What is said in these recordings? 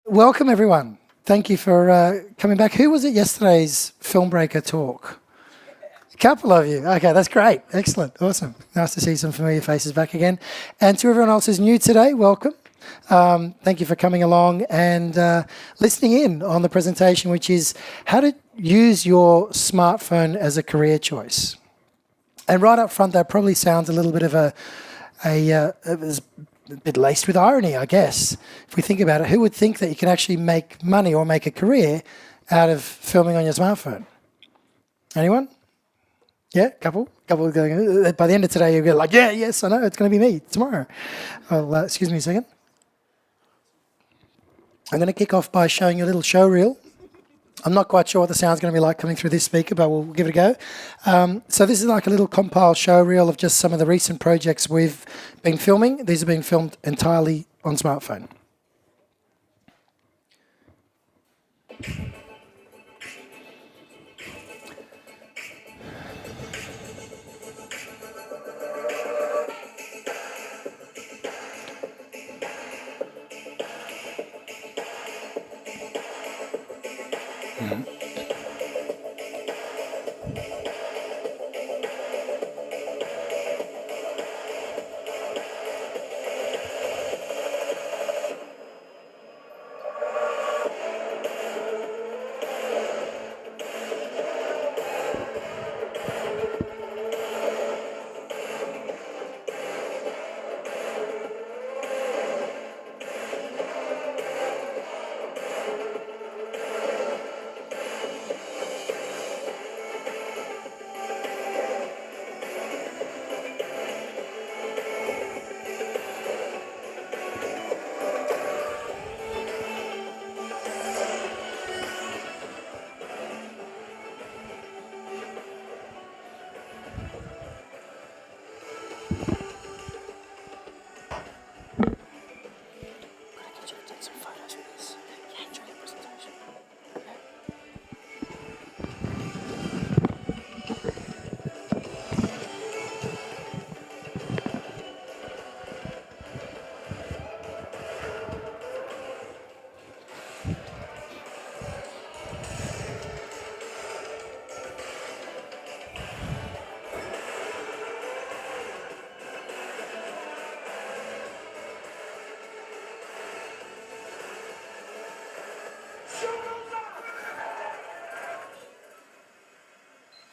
Welcome, everyone. Thank you for coming back. Who was at yesterday's Film Breaker talk? A couple of you. Okay, that's great. Excellent. Awesome. Nice to see some familiar faces back again. And to everyone else who's new today, welcome. Thank you for coming along and listening in on the presentation, which is how to use your smartphone as a career choice. And right up front, that probably sounds a little bit of a bit laced with irony, I guess. If we think about it, who would think that you can actually make money or make a career out of filming on your smartphone? Anyone? Yeah, couple going. By the end of today, you'll be like, yeah, yes, I know, it's going to be me tomorrow. Well, excuse me a second. I'm going to kick off by showing you a little show reel. I'm not quite sure what the sound's going to be like coming through this speaker, but we'll give it a go. So this is like a little compiled show reel of just some of the recent projects we've been filming. These are being filmed entirely on smartphone.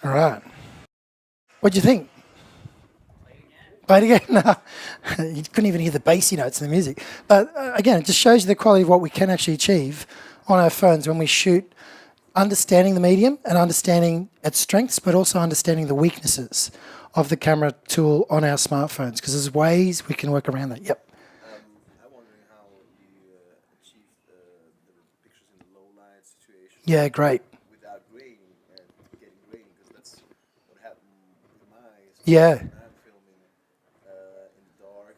All right. What'd you think? Play it again? No. You couldn't even hear the bassy notes in the music. But again, it just shows you the quality of what we can actually achieve on our phones when we shoot, understanding the medium and understanding its strengths, but also understanding the weaknesses of the camera tool on our smartphones, because there's ways we can work around that. Yep. I'm wondering how you achieve the pictures in the low light situation. Yeah, great. Without grain and getting grain, because that's what happened with my Yeah. when I'm filming in the dark.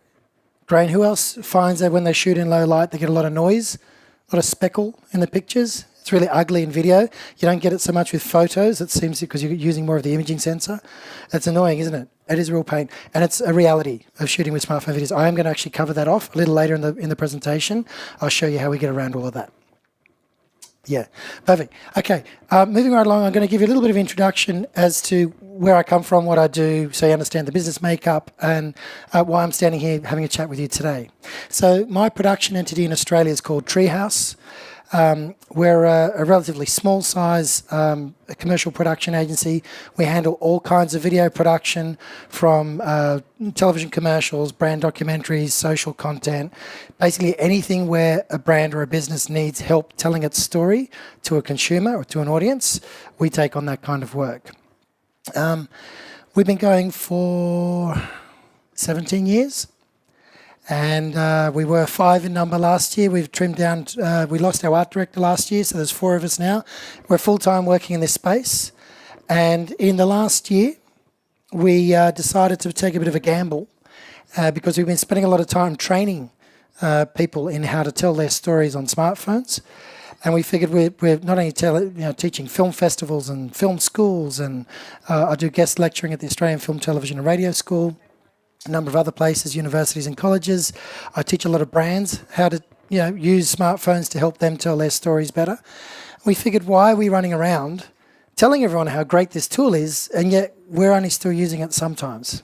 Grain. Who else finds that when they shoot in low light, they get a lot of noise, a lot of speckle in the pictures? It's really ugly in video. You don't get it so much with photos. It seems because you're using more of the imaging sensor. It's annoying, isn't it? It is a real pain. And it's a reality of shooting with smartphone videos. I am going to actually cover that off a little later in the presentation. I'll show you how we get around all of that. Yeah, perfect. Okay, moving right along, I'm going to give you a little bit of introduction as to where I come from, what I do, so you understand the business makeup and why I'm standing here having a chat with you today. So my production entity in Australia is called Treehouse. We're a relatively small size commercial production agency. We handle all kinds of video production from television commercials, brand documentaries, social content, basically anything where a brand or a business needs help telling its story to a consumer or to an audience, we take on that kind of work. We've been going for 17 years. And we were 5 in number last year. We've trimmed down, we lost our art director last year, so there's 4 of us now. We're full-time working in this space. And in the last year, we decided to take a bit of a gamble because we've been spending a lot of time training people in how to tell their stories on smartphones. And we figured we're not only teaching film festivals and film schools, and I do guest lecturing at the Australian Film, Television and Radio School, a number of other places, universities and colleges. I teach a lot of brands how to use smartphones to help them tell their stories better. We figured, why are we running around telling everyone how great this tool is, and yet we're only still using it sometimes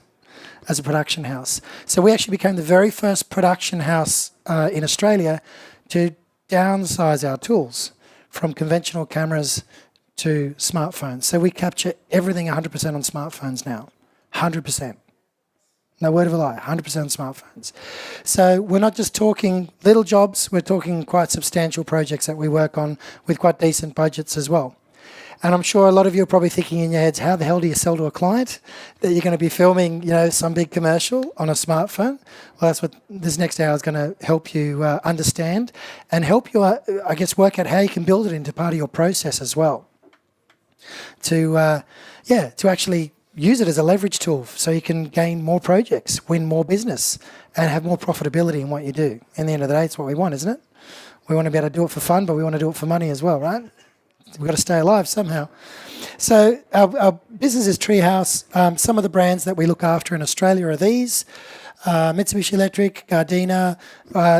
as a production house. So we actually became the very first production house in Australia to downsize our tools from conventional cameras to smartphones. So we capture everything 100% on smartphones now. 100%. No word of a lie, 100% on smartphones. So we're not just talking little jobs, we're talking quite substantial projects that we work on with quite decent budgets as well. And I'm sure a lot of you are probably thinking in your heads, how the hell do you sell to a client that you're going to be filming, some big commercial on a smartphone? Well, that's what this next hour is going to help you understand and help you, work out how you can build it into part of your process as well. To actually use it as a leverage tool so you can gain more projects, win more business, and have more profitability in what you do. In the end of the day, it's what we want, isn't it? We want to be able to do it for fun, but we want to do it for money as well, right? We've got to stay alive somehow. So our business is Treehouse. Some of the brands that we look after in Australia are these. Mitsubishi Electric, Gardena,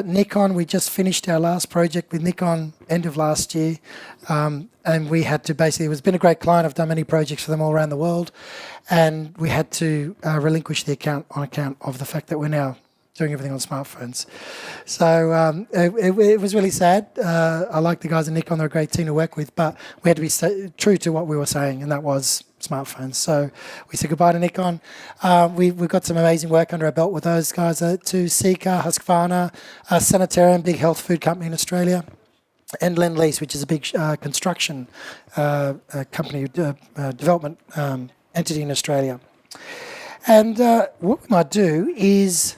Nikon. We just finished our last project with Nikon end of last year. And we had to it's been a great client. I've done many projects for them all around the world. And we had to relinquish the account on account of the fact that we're now doing everything on smartphones. So it was really sad. I like the guys at Nikon, they're a great team to work with, but we had to be true to what we were saying, and that was smartphones. So we said goodbye to Nikon. We've got some amazing work under our belt with those guys too. Seeker, Husqvarna, Sanitarium, big health food company in Australia, and Lend-Lease, which is a big construction company, development entity in Australia. And what we might do is,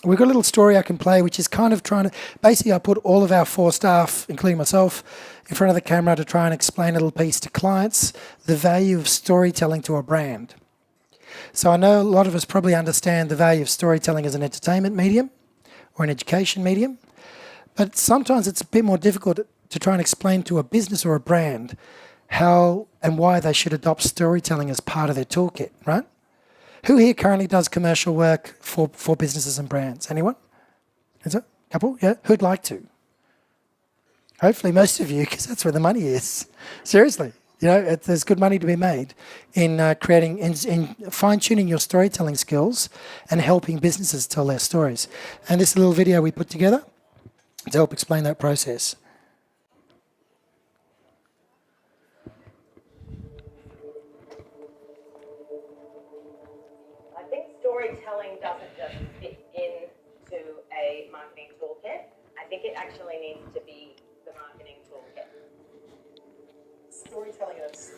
we've got a little story I can play, which is kind of trying to... Basically, I put all of our 4 staff, including myself, in front of the camera to try and explain a little piece to clients, the value of storytelling to a brand. So I know a lot of us probably understand the value of storytelling as an entertainment medium or an education medium, but sometimes it's a bit more difficult to try and explain to a business or a brand how and why they should adopt storytelling as part of their toolkit, right? Who here currently does commercial work for businesses and brands? Anyone? Is it? A couple? Yeah? Who'd like to? Hopefully most of you, because that's where the money is. Seriously. There's good money to be made in creating, in fine-tuning your storytelling skills and helping businesses tell their stories. And this little video we put together to help explain that process. Storytelling doesn't just fit into a marketing toolkit. I think it actually needs to be the marketing toolkit. Storytelling as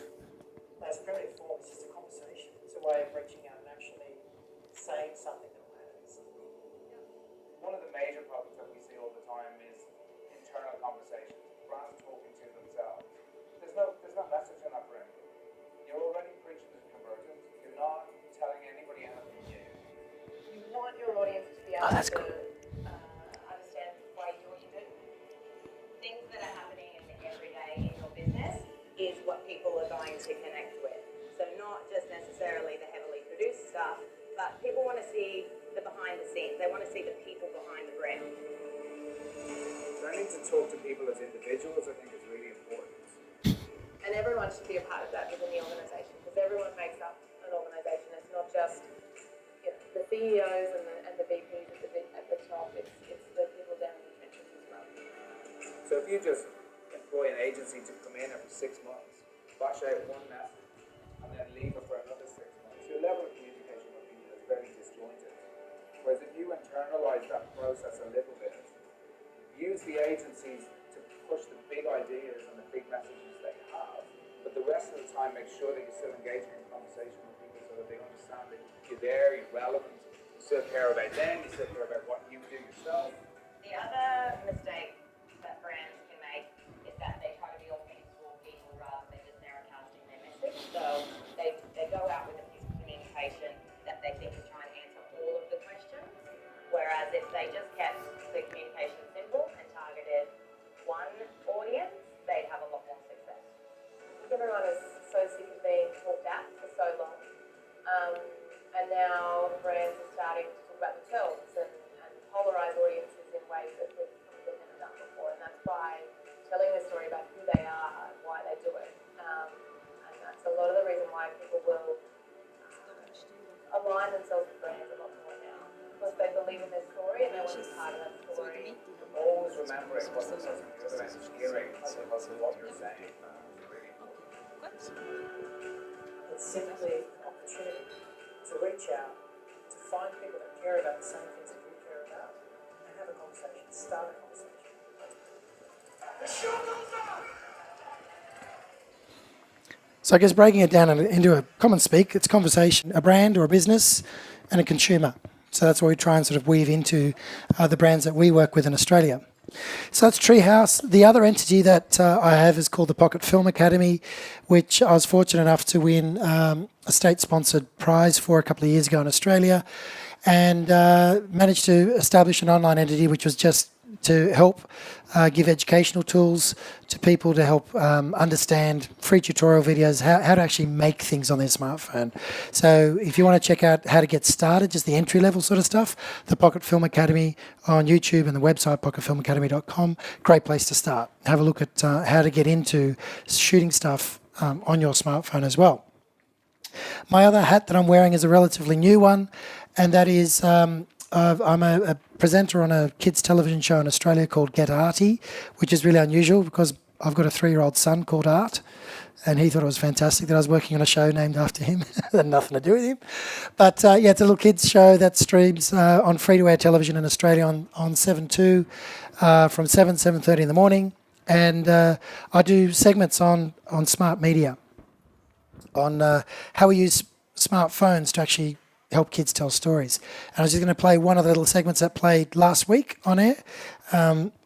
primitive form is just a conversation. It's a way of reaching out and actually saying something that matters. One of the major problems that we see all the time is internal conversations, brands talking to themselves. There's no message in that for anybody. You're already preaching to the convergence. You're not telling anybody anything new. You want your audience to be able to understand why you do what you do. Things that are happening in the everyday in your business is what people are going to connect with. So not just necessarily the heavily produced stuff, but people want to see the behind the scenes. They want to see the people behind the brand. Learning to talk to people as individuals, I think, is really important. And everyone should be a part of that within the organisation, because everyone makes up an organisation. It's not just the CEOs and the VPs at the top. It's the people down in the trenches as well. So if you just employ an agency to come in every 6 months, bash out one message, and then leave it for another 6 months, your level of communication with people is very disjointed. Whereas if you internalise that process a little bit, use the agencies to push the big ideas and the big messages they have, but the rest of the time make sure that you're still engaging in conversation with people so that they understand that you're there, you're relevant, you still care about them, you still care about what you do yourself. The other mistake that brands can make is that they try to be all things to all people rather than just narrowcasting their message. So they go out with a piece of communication that they think will try and answer all of the questions, whereas if they just kept the communication simple and targeted one audience, they'd have a lot more success. Everyone is so sick of being talked at for so long. And now brands are starting to talk about themselves and that wasn't part of that story. Always remember it wasn't just the engineering, as opposed to what you're saying. Really important. It's simply an opportunity to reach out, to find people that care about the same things that you care about, and have a conversation, start a conversation. So I guess breaking it down into a common speak, it's conversation, a brand or a business and a consumer. So that's what we try and sort of weave into the brands that we work with in Australia. So that's Treehouse. The other entity that I have is called the Pocket Film Academy, which I was fortunate enough to win a state-sponsored prize for a couple of years ago in Australia, and managed to establish an online entity which was just to help give educational tools to people to help understand free tutorial videos, how to actually make things on their smartphone. So if you want to check out how to get started, just the entry level sort of stuff, the Pocket Film Academy on YouTube and the website pocketfilmacademy.com, great place to start. Have a look at how to get into shooting stuff on your smartphone as well. My other hat that I'm wearing is a relatively new one, and that is I'm a presenter on a kids' television show in Australia called Get Arty, which is really unusual because I've got a 3-year-old son called Art, and he thought it was fantastic that I was working on a show named after him. It had nothing to do with him. But yeah, it's a little kids' show that streams on free-to-air television in Australia on 7/2 from 7:30 in the morning. And I do segments on smart media, on how we use smartphones to actually help kids tell stories. And I was just going to play one of the little segments that played last week on air,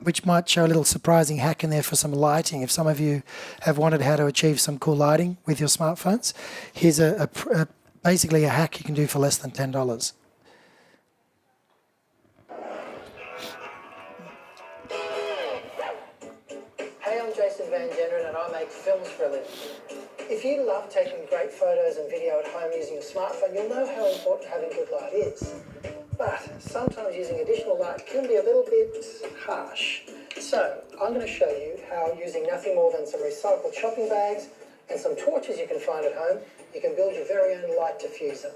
which might show a little surprising hack in there for some lighting. If some of you have wondered how to achieve some cool lighting with your smartphones, here's basically a hack you can do for less than $10. Hey, I'm Jason Van Genderen and I make films for a living. If you love taking great photos and video at home using your smartphone, you'll know how important having good light is. But sometimes using additional light can be a little bit harsh. So I'm going to show you how, using nothing more than some recycled shopping bags and some torches you can find at home, you can build your very own light diffuser.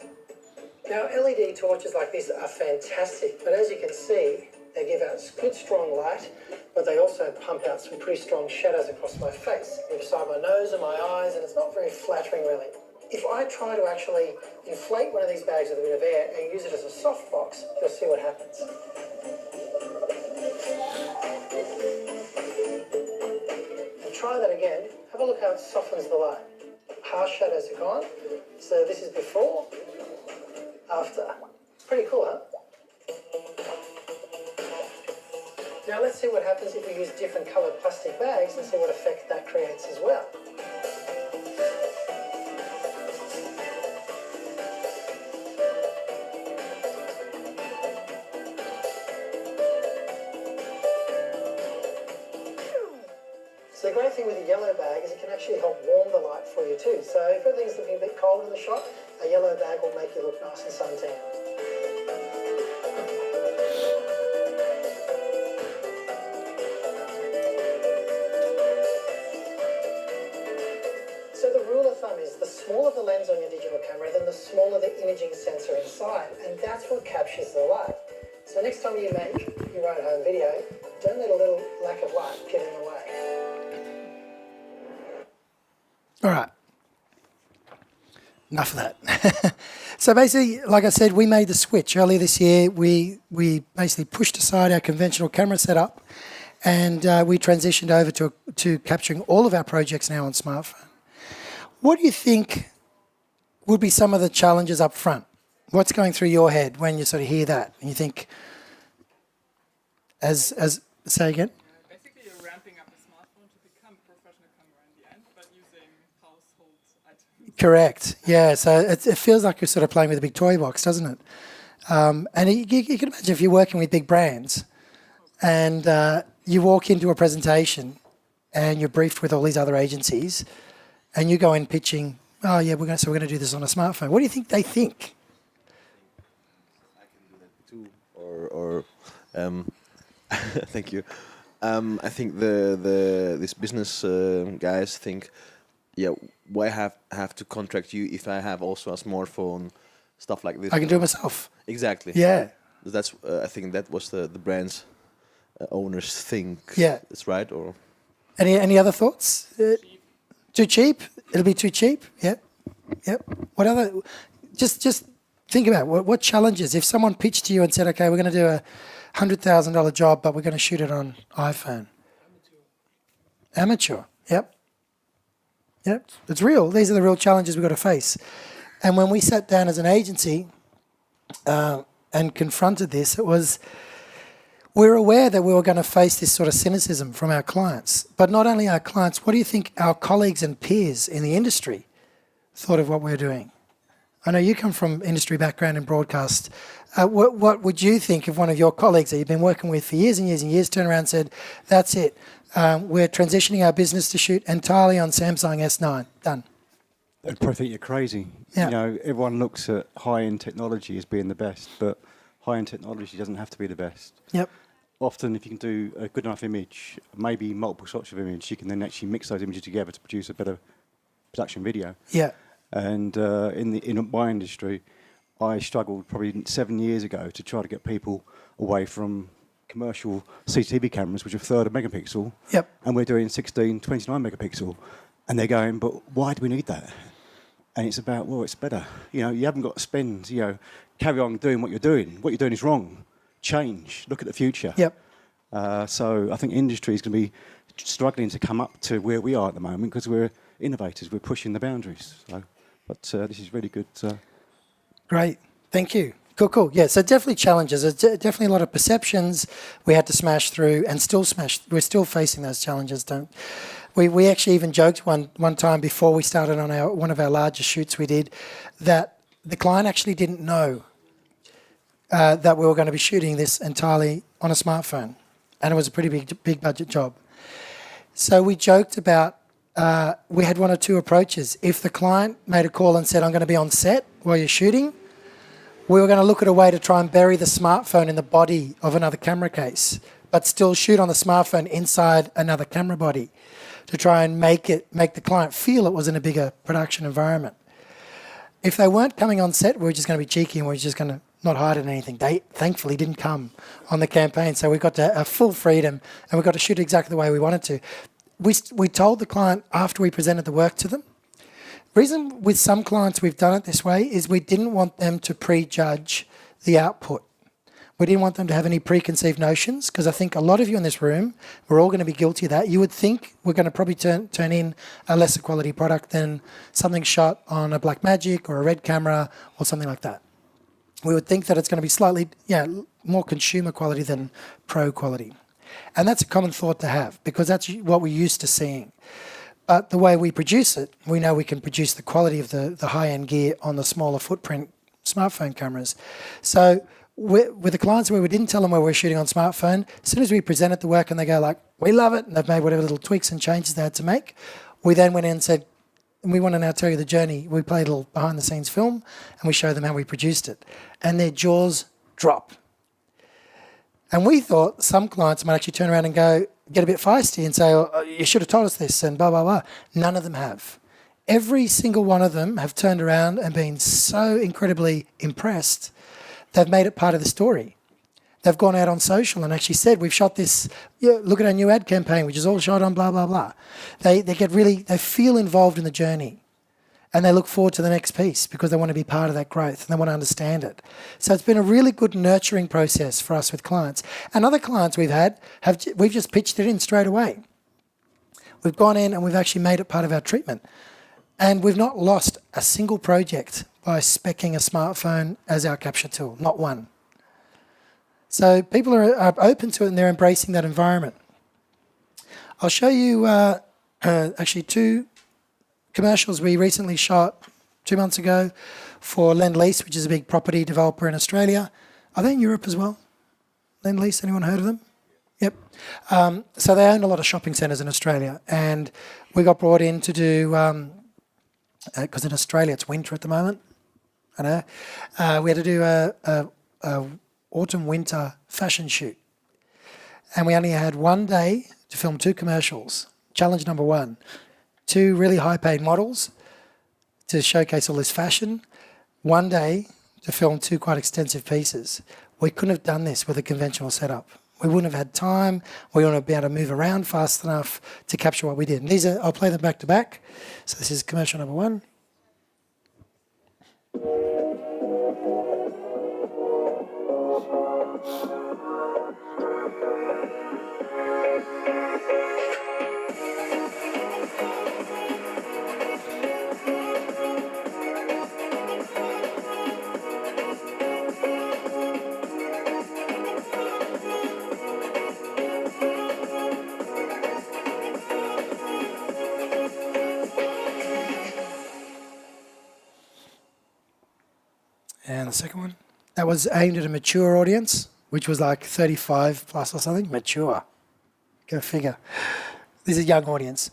Now, LED torches like this are fantastic, but as you can see, they give out good strong light, but they also pump out some pretty strong shadows across my face, inside my nose and my eyes, and it's not very flattering really. If I try to actually inflate one of these bags with a bit of air and use it as a softbox, you'll see what happens. And try that again. Have a look how it softens the light. Harsh shadows are gone. So this is before, after. Pretty cool, huh? Now let's see what happens if we use different coloured plastic bags and see what effect that creates as well. So the great thing with a yellow bag is it can actually help warm the light for you too. So if everything's looking a bit cold in the shot, a yellow bag will make you look nice and suntanned. The smaller the lens on your digital camera, then the smaller the imaging sensor inside, and that's what captures the light. So next time you make your own home video, don't let a little lack of light get in the way. All right. Enough of that. So basically, like I said, we made the switch earlier this year. We basically pushed aside our conventional camera setup, and we transitioned over to capturing all of our projects now on smartphone. What do you think would be some of the challenges up front? What's going through your head when you sort of hear that and you think, say again? Basically, you're ramping up a smartphone to become a professional camera in the end, but using household items. Correct. Yeah. So it feels like you're sort of playing with a big toy box, doesn't it? And you can imagine if you're working with big brands and you walk into a presentation and you're briefed with all these other agencies, and you go in pitching, oh yeah, we're going to do this on a smartphone. What do you think they think? I can do that too. Thank you. I think this business guys think, yeah, why have to contract you if I have also a smartphone, stuff like this. I can do it myself. Exactly. Yeah. That's I think that was the brand's owners think. Yeah. It's right or. Any other thoughts? Too cheap? It'll be too cheap. Yep. Yep. What other? Just think about what challenges. If someone pitched to you and said, "Okay, we're going to do a $100,000 job, but we're going to shoot it on iPhone." Amateur. Yep. Yep. It's real. These are the real challenges we've got to face. And when we sat down as an agency and confronted this, it was. We're aware that we were going to face this sort of cynicism from our clients. But not only our clients, what do you think our colleagues and peers in the industry thought of what we're doing? I know you come from industry background in broadcast. What would you think if one of your colleagues that you've been working with for years and years and years turned around and said, that's it, we're transitioning our business to shoot entirely on Samsung S9, done? They'd probably think you're crazy. Yeah. You know, everyone looks at high-end technology as being the best, but high-end technology doesn't have to be the best. Yep. Often, if you can do a good enough image, maybe multiple shots of image, you can then actually mix those images together to produce a better production video. Yeah. And in my industry, I struggled probably 7 years ago to try to get people away from commercial CCTV cameras, which are a third of megapixel. Yep. And we're doing 16, 29 megapixel. And they're going, but why do we need that? And it's about, well, it's better. You know, you haven't got to spend, you know, carry on doing what you're doing. What you're doing is wrong. Change. Look at the future. Yep. So I think industry is going to be struggling to come up to where we are at the moment because we're innovators. We're pushing the boundaries. So, but this is really good. Great. Thank you. Cool. Yeah, so definitely challenges. There's definitely a lot of perceptions we had to smash through and still smash. We're still facing those challenges. We actually even joked one time before we started on one of our largest shoots we did that the client actually didn't know that we were going to be shooting this entirely on a smartphone. And it was a pretty big budget job. So we joked about, we had one or two approaches. If the client made a call and said, I'm going to be on set while you're shooting, we were going to look at a way to try and bury the smartphone in the body of another camera case, but still shoot on the smartphone inside another camera body to try and make the client feel it was in a bigger production environment. If they weren't coming on set, we were just going to be cheeky and we were just going to not hide anything. They thankfully didn't come on the campaign, so we got to full freedom and we got to shoot exactly the way we wanted to. We told the client after we presented the work to them. Reason with some clients we've done it this way is we didn't want them to prejudge the output. We didn't want them to have any preconceived notions because I think a lot of you in this room, we're all going to be guilty of that. You would think we're going to probably turn in a lesser quality product than something shot on a Blackmagic or a Red camera or something like that. We would think that it's going to be slightly more consumer quality than pro quality. And that's a common thought to have because that's what we're used to seeing. But the way we produce it, we know we can produce the quality of the high-end gear on the smaller footprint smartphone cameras. So with the clients where we didn't tell them where we're shooting on smartphone, as soon as we presented the work and they go like, we love it, and they've made whatever little tweaks and changes they had to make, we then went in and said, we want to now tell you the journey. We played a little behind-the-scenes film and we show them how we produced it. And their jaws drop. And we thought some clients might actually turn around and get a bit feisty and say, oh, you should have told us this and blah, blah, blah. None of them have. Every single one of them have turned around and been so incredibly impressed, they've made it part of the story. They've gone out on social and actually said, we've shot this, look at our new ad campaign, which is all shot on blah, blah, blah. They feel involved in the journey. And they look forward to the next piece because they want to be part of that growth and they want to understand it. So it's been a really good nurturing process for us with clients. And other clients we've had, we've just pitched it in straight away. We've gone in and we've actually made it part of our treatment. And we've not lost a single project by speccing a smartphone as our capture tool, not one. So people are open to it and they're embracing that environment. I'll show you actually two commercials we recently shot 2 months ago for Lend-Lease, which is a big property developer in Australia. Are they in Europe as well? Lend-Lease, anyone heard of them? Yep. So they own a lot of shopping centres in Australia, and we got brought in to do, because in Australia it's winter at the moment, I know, we had to do a autumn-winter fashion shoot. And we only had 1 day to film 2 commercials. Challenge number 1. 2 really high-paid models to showcase all this fashion. 1 day to film 2 quite extensive pieces. we couldn't have done this with a conventional setup. We wouldn't have had time. We wouldn't have been able to move around fast enough to capture what we did. And these are, I'll play them back to back. So this is commercial number 1. And the second one, that was aimed at a mature audience, which was like 35 plus or something. Mature. Go figure. This is a young audience.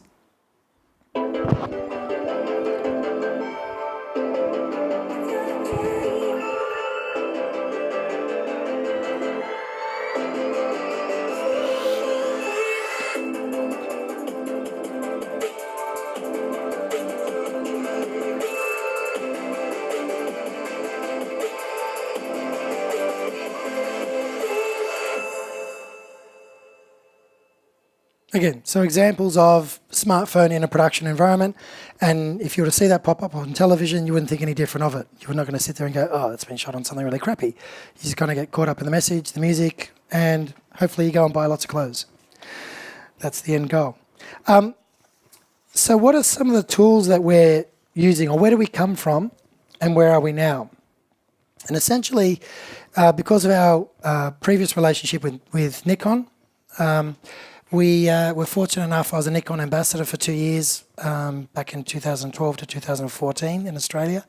Again, so examples of smartphone in a production environment, and if you were to see that pop up on television, you wouldn't think any different of it. You're not going to sit there and go, oh, it's been shot on something really crappy. You just kind of get caught up in the message, the music, and hopefully you go and buy lots of clothes. That's the end goal. So what are some of the tools that we're using, or where do we come from, and where are we now? And essentially, because of our previous relationship with Nikon, we were fortunate enough, I was a Nikon ambassador for 2 years, back in 2012 to 2014 in Australia.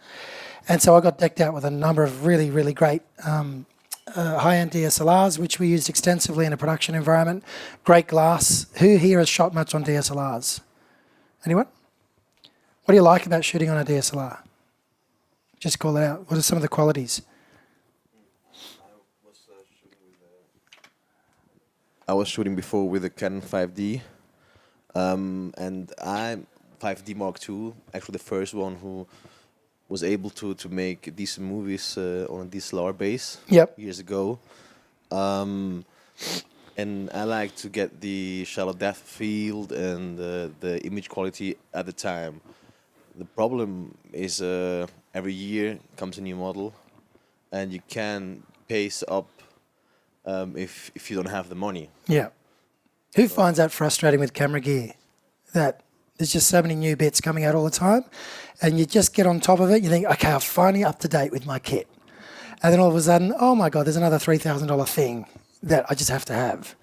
And so I got decked out with a number of really, really great high-end DSLRs, which we used extensively in a production environment. Great glass. Who here has shot much on DSLRs? Anyone? What do you like about shooting on a DSLR? Just call it out. What are some of the qualities? I was shooting before with a Canon 5D, and I'm 5D Mark II, actually the first one who was able to make decent movies on a DSLR base years ago. And I like to get the shallow depth of field and the image quality at the time. The problem is every year comes a new model, and you can pace up if you don't have the money. Yeah. Who finds that frustrating with camera gear? That there's just so many new bits coming out all the time, and you just get on top of it. You think, okay, I'm finally up to date with my kit. And then all of a sudden, oh my God, there's another $3,000 thing that I just have to have.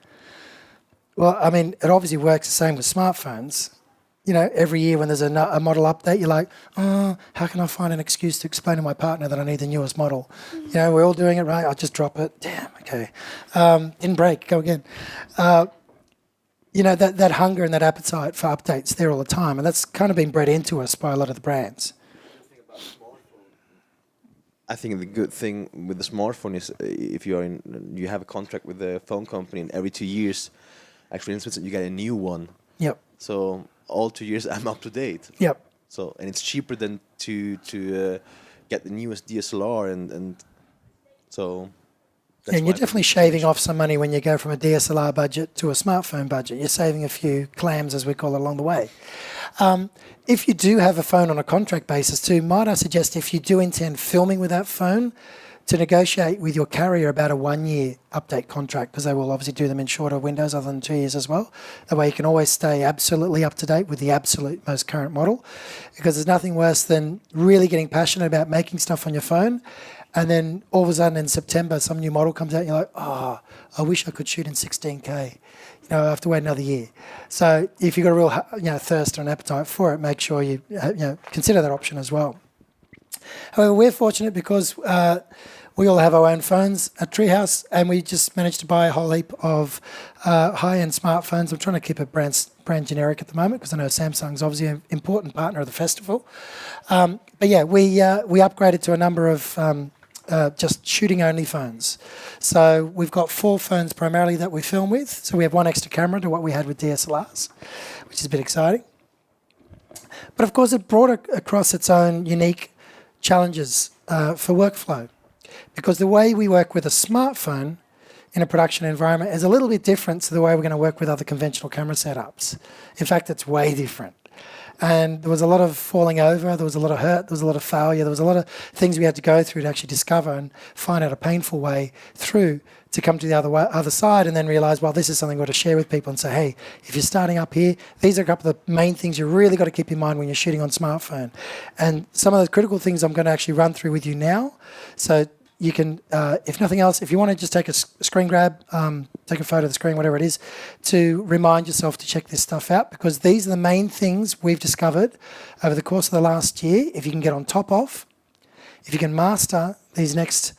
Well, I mean, it obviously works the same with smartphones. You know, every year when there's a model update, you're like, oh, how can I find an excuse to explain to my partner that I need the newest model? You know, we're all doing it, right? I'll just drop it. Damn, okay. Didn't break, go again. You know, that hunger and that appetite for updates there all the time, and that's kind of been bred into us by a lot of the brands. I think the good thing with the smartphone is if you have a contract with the phone company, and every 2 years, actually in Switzerland, you get a new one. Yep. So all 2 years, I'm up to date. Yep. So, and it's cheaper than to get the newest DSLR, and so. That's and you're definitely shaving off some money when you go from a DSLR budget to a smartphone budget. You're saving a few clams, as we call it, along the way. If you do have a phone on a contract basis too, might I suggest if you do intend filming with that phone, to negotiate with your carrier about a 1-year update contract, because they will obviously do them in shorter windows other than 2 years as well. That way you can always stay absolutely up to date with the absolute most current model, because there's nothing worse than really getting passionate about making stuff on your phone, and then all of a sudden in September some new model comes out and you're like, oh, I wish I could shoot in 16K. You know, I have to wait another year. So if you've got a real thirst or an appetite for it, make sure you consider that option as well. However, we're fortunate because we all have our own phones at Treehouse, and we just managed to buy a whole heap of high-end smartphones. I'm trying to keep it brand generic at the moment because I know Samsung's obviously an important partner of the festival. But yeah, we upgraded to a number of just shooting-only phones. So we've got 4 phones primarily that we film with. So we have one extra camera to what we had with DSLRs, which is a bit exciting. But of course, it brought across its own unique challenges for workflow. because the way we work with a smartphone in a production environment is a little bit different to the way we're going to work with other conventional camera setups. In fact, it's way different. And there was a lot of falling over, there was a lot of hurt, there was a lot of failure, there was a lot of things we had to go through to actually discover and find out a painful way through to come to the other side, and then realise, well, this is something we've got to share with people and say, hey, if you're starting up here, these are a couple of the main things you really got to keep in mind when you're shooting on smartphone. And some of those critical things I'm going to actually run through with you now. So you can, if nothing else, if you want to just take a screen grab, take a photo of the screen, whatever it is, to remind yourself to check this stuff out, because these are the main things we've discovered over the course of the last year. If you can get on top of, if you can master these next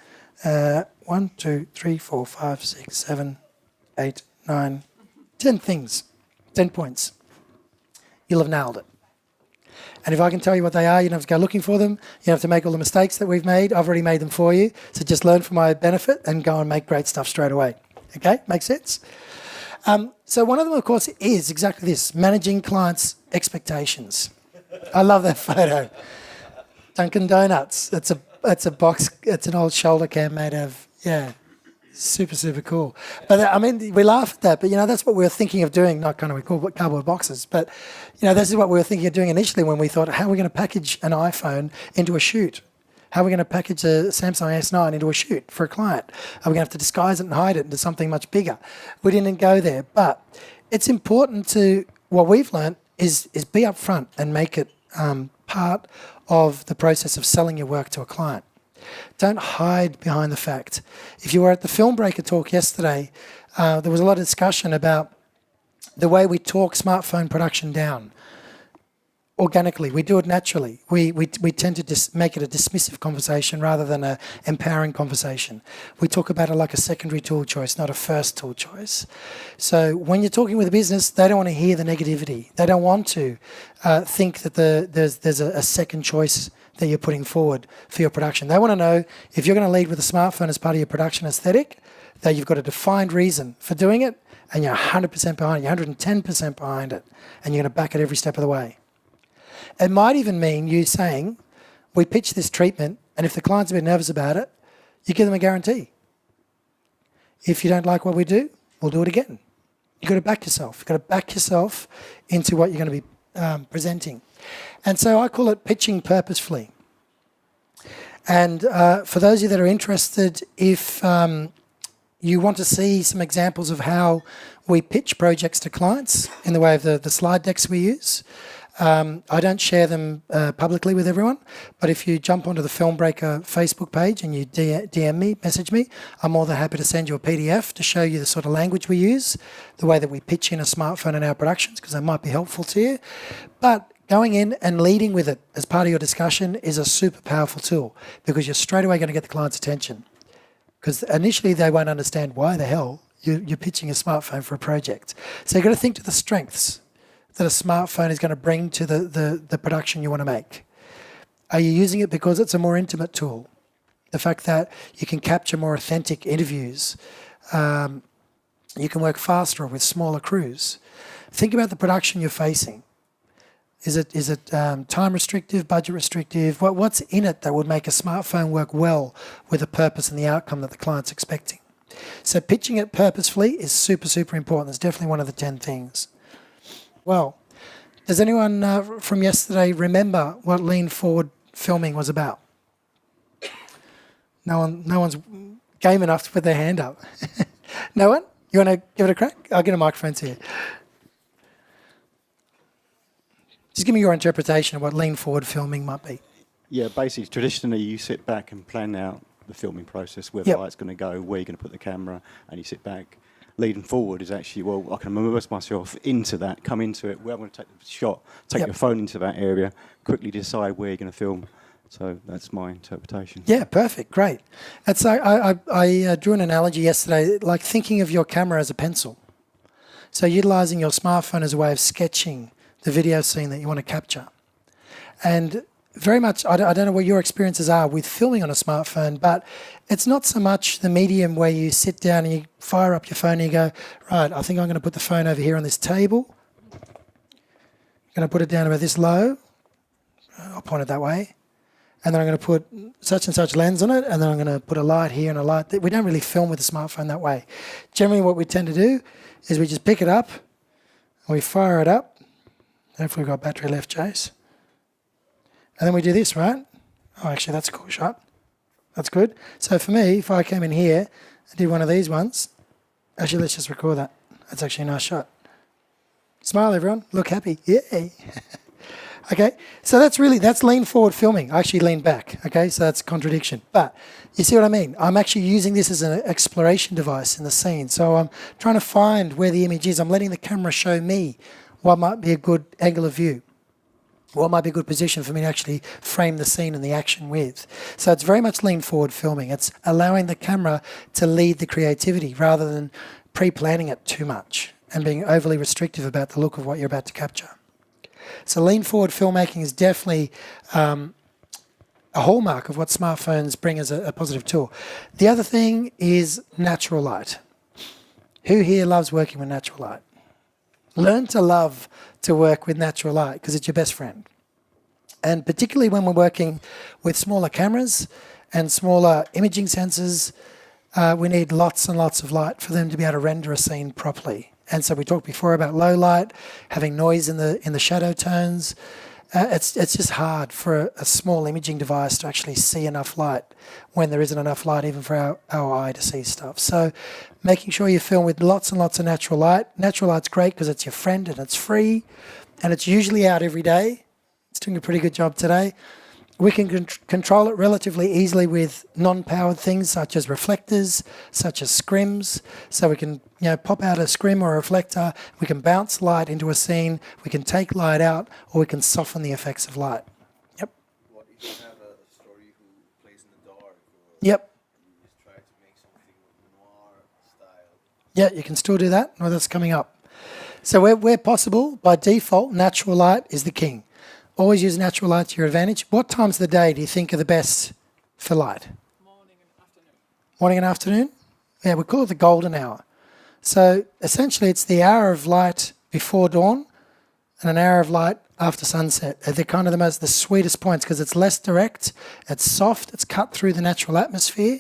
1, 2, 3, 4, 5, 6, 7, 8, 9, 10 things, 10 points, you'll have nailed it. And if I can tell you what they are, you don't have to go looking for them. You don't have to make all the mistakes that we've made. I've already made them for you. So just learn for my benefit and go and make great stuff straight away. Okay, makes sense? So one of them, of course, is exactly this, managing clients' expectations. I love that photo. Dunkin' Donuts. It's a box. It's an old shoulder cam made of, super, super cool. But I mean, we laugh at that, but that's what we were thinking of doing, not kind of we call it cardboard boxes, but this is what we were thinking of doing initially when we thought, how are we going to package an iPhone into a shoot? How are we going to package a Samsung S9 into a shoot for a client? Are we going to have to disguise it and hide it into something much bigger? We didn't go there, but it's important to, what we've learned is be upfront and make it part of the process of selling your work to a client. Don't hide behind the fact. If you were at the Film Breaker talk yesterday, there was a lot of discussion about the way we talk smartphone production down. Organically, we do it naturally. We tend to make it a dismissive conversation rather than an empowering conversation. We talk about it like a secondary tool choice, not a first tool choice. So when you're talking with a business, they don't want to hear the negativity. They don't want to think that there's a second choice that you're putting forward for your production. They want to know if you're going to lead with a smartphone as part of your production aesthetic, that you've got a defined reason for doing it, and you're 100% behind it, you're 110% behind it, and you're going to back it every step of the way. It might even mean you saying, we pitch this treatment, and if the client's a bit nervous about it, you give them a guarantee. If you don't like what we do, we'll do it again. You've got to back yourself. You've got to back yourself into what you're going to be presenting. And so I call it pitching purposefully. And for those of you that are interested, if you want to see some examples of how we pitch projects to clients in the way of the slide decks we use, I don't share them publicly with everyone, but if you jump onto the Film Breaker Facebook page and you DM me, message me, I'm more than happy to send you a PDF to show you the sort of language we use, the way that we pitch in a smartphone in our productions, because that might be helpful to you. But going in and leading with it as part of your discussion is a super powerful tool, because you're straight away going to get the client's attention. Because initially they won't understand why the hell you're pitching a smartphone for a project. So you've got to think to the strengths that a smartphone is going to bring to the production you want to make. Are you using it because it's a more intimate tool? The fact that you can capture more authentic interviews. You can work faster with smaller crews. Think about the production you're facing. Is it time restrictive, budget restrictive? What's in it that would make a smartphone work well with the purpose and the outcome that the client's expecting? So pitching it purposefully is super, super important. It's definitely one of the 10 things. Well, does anyone from yesterday remember what lean forward filming was about? No one's game enough to put their hand up. No one? You want to give it a crack? I'll get a microphone to you. Just give me your interpretation of what lean forward filming might be. Yeah, basically, traditionally, you sit back and plan out the filming process, where the light's going to go, where you're going to put the camera, and you sit back. Leading forward is actually, well, I can immerse myself into that, come into it, where I'm going to take the shot, take your phone into that area, quickly decide where you're going to film. So that's my interpretation. Yeah, perfect, great. And so I drew an analogy yesterday, like thinking of your camera as a pencil. So utilising your smartphone as a way of sketching the video scene that you want to capture. And very much, I don't know what your experiences are with filming on a smartphone, but it's not so much the medium where you sit down and you fire up your phone and you go, right, I think I'm going to put the phone over here on this table. I'm going to put it down about this low. I'll point it that way. and then I'm going to put such and such lens on it, and then I'm going to put a light here and a light there. We don't really film with the smartphone that way. Generally what we tend to do is we just pick it up, and we fire it up. Hopefully we've got battery left, Jace. And then we do this, right? Oh, actually, that's a cool shot. That's good. So for me, if I came in here and did one of these ones, actually, let's just record that. That's actually a nice shot. Smile, everyone. Look happy. Yay. Okay, so that's lean forward filming. I actually lean back. Okay, so that's a contradiction. But you see what I mean? I'm actually using this as an exploration device in the scene. So I'm trying to find where the image is. I'm letting the camera show me what might be a good angle of view, what might be a good position for me to actually frame the scene and the action with. So it's very much lean forward filming. It's allowing the camera to lead the creativity rather than pre-planning it too much and being overly restrictive about the look of what you're about to capture. So lean forward filmmaking is definitely a hallmark of what smartphones bring as a positive tool. The other thing is natural light. Who here loves working with natural light? Learn to love to work with natural light because it's your best friend. And particularly when we're working with smaller cameras and smaller imaging sensors, we need lots and lots of light for them to be able to render a scene properly. And so we talked before about low light, having noise in the shadow tones. It's just hard for a small imaging device to actually see enough light when there isn't enough light even for our eye to see stuff. So making sure you film with lots and lots of natural light. Natural light's great because it's your friend and it's free and it's usually out every day. It's doing a pretty good job today. We can control it relatively easily with non-powered things such as reflectors, such as scrims. So we can pop out a scrim or a reflector. We can bounce light into a scene. We can take light out, or we can soften the effects of light. Yep. What if you have a story who plays in the dark? Or Yep. you just try to make something noir style? Yeah, you can still do that. Well, that's coming up. So where possible, by default, natural light is the king. Always use natural light to your advantage. What times of the day do you think are the best for light? Morning and afternoon. Morning and afternoon? Yeah, we call it the golden hour. So essentially it's the hour of light before dawn and an hour of light after sunset. They're kind of the sweetest points because it's less direct, it's soft, it's cut through the natural atmosphere.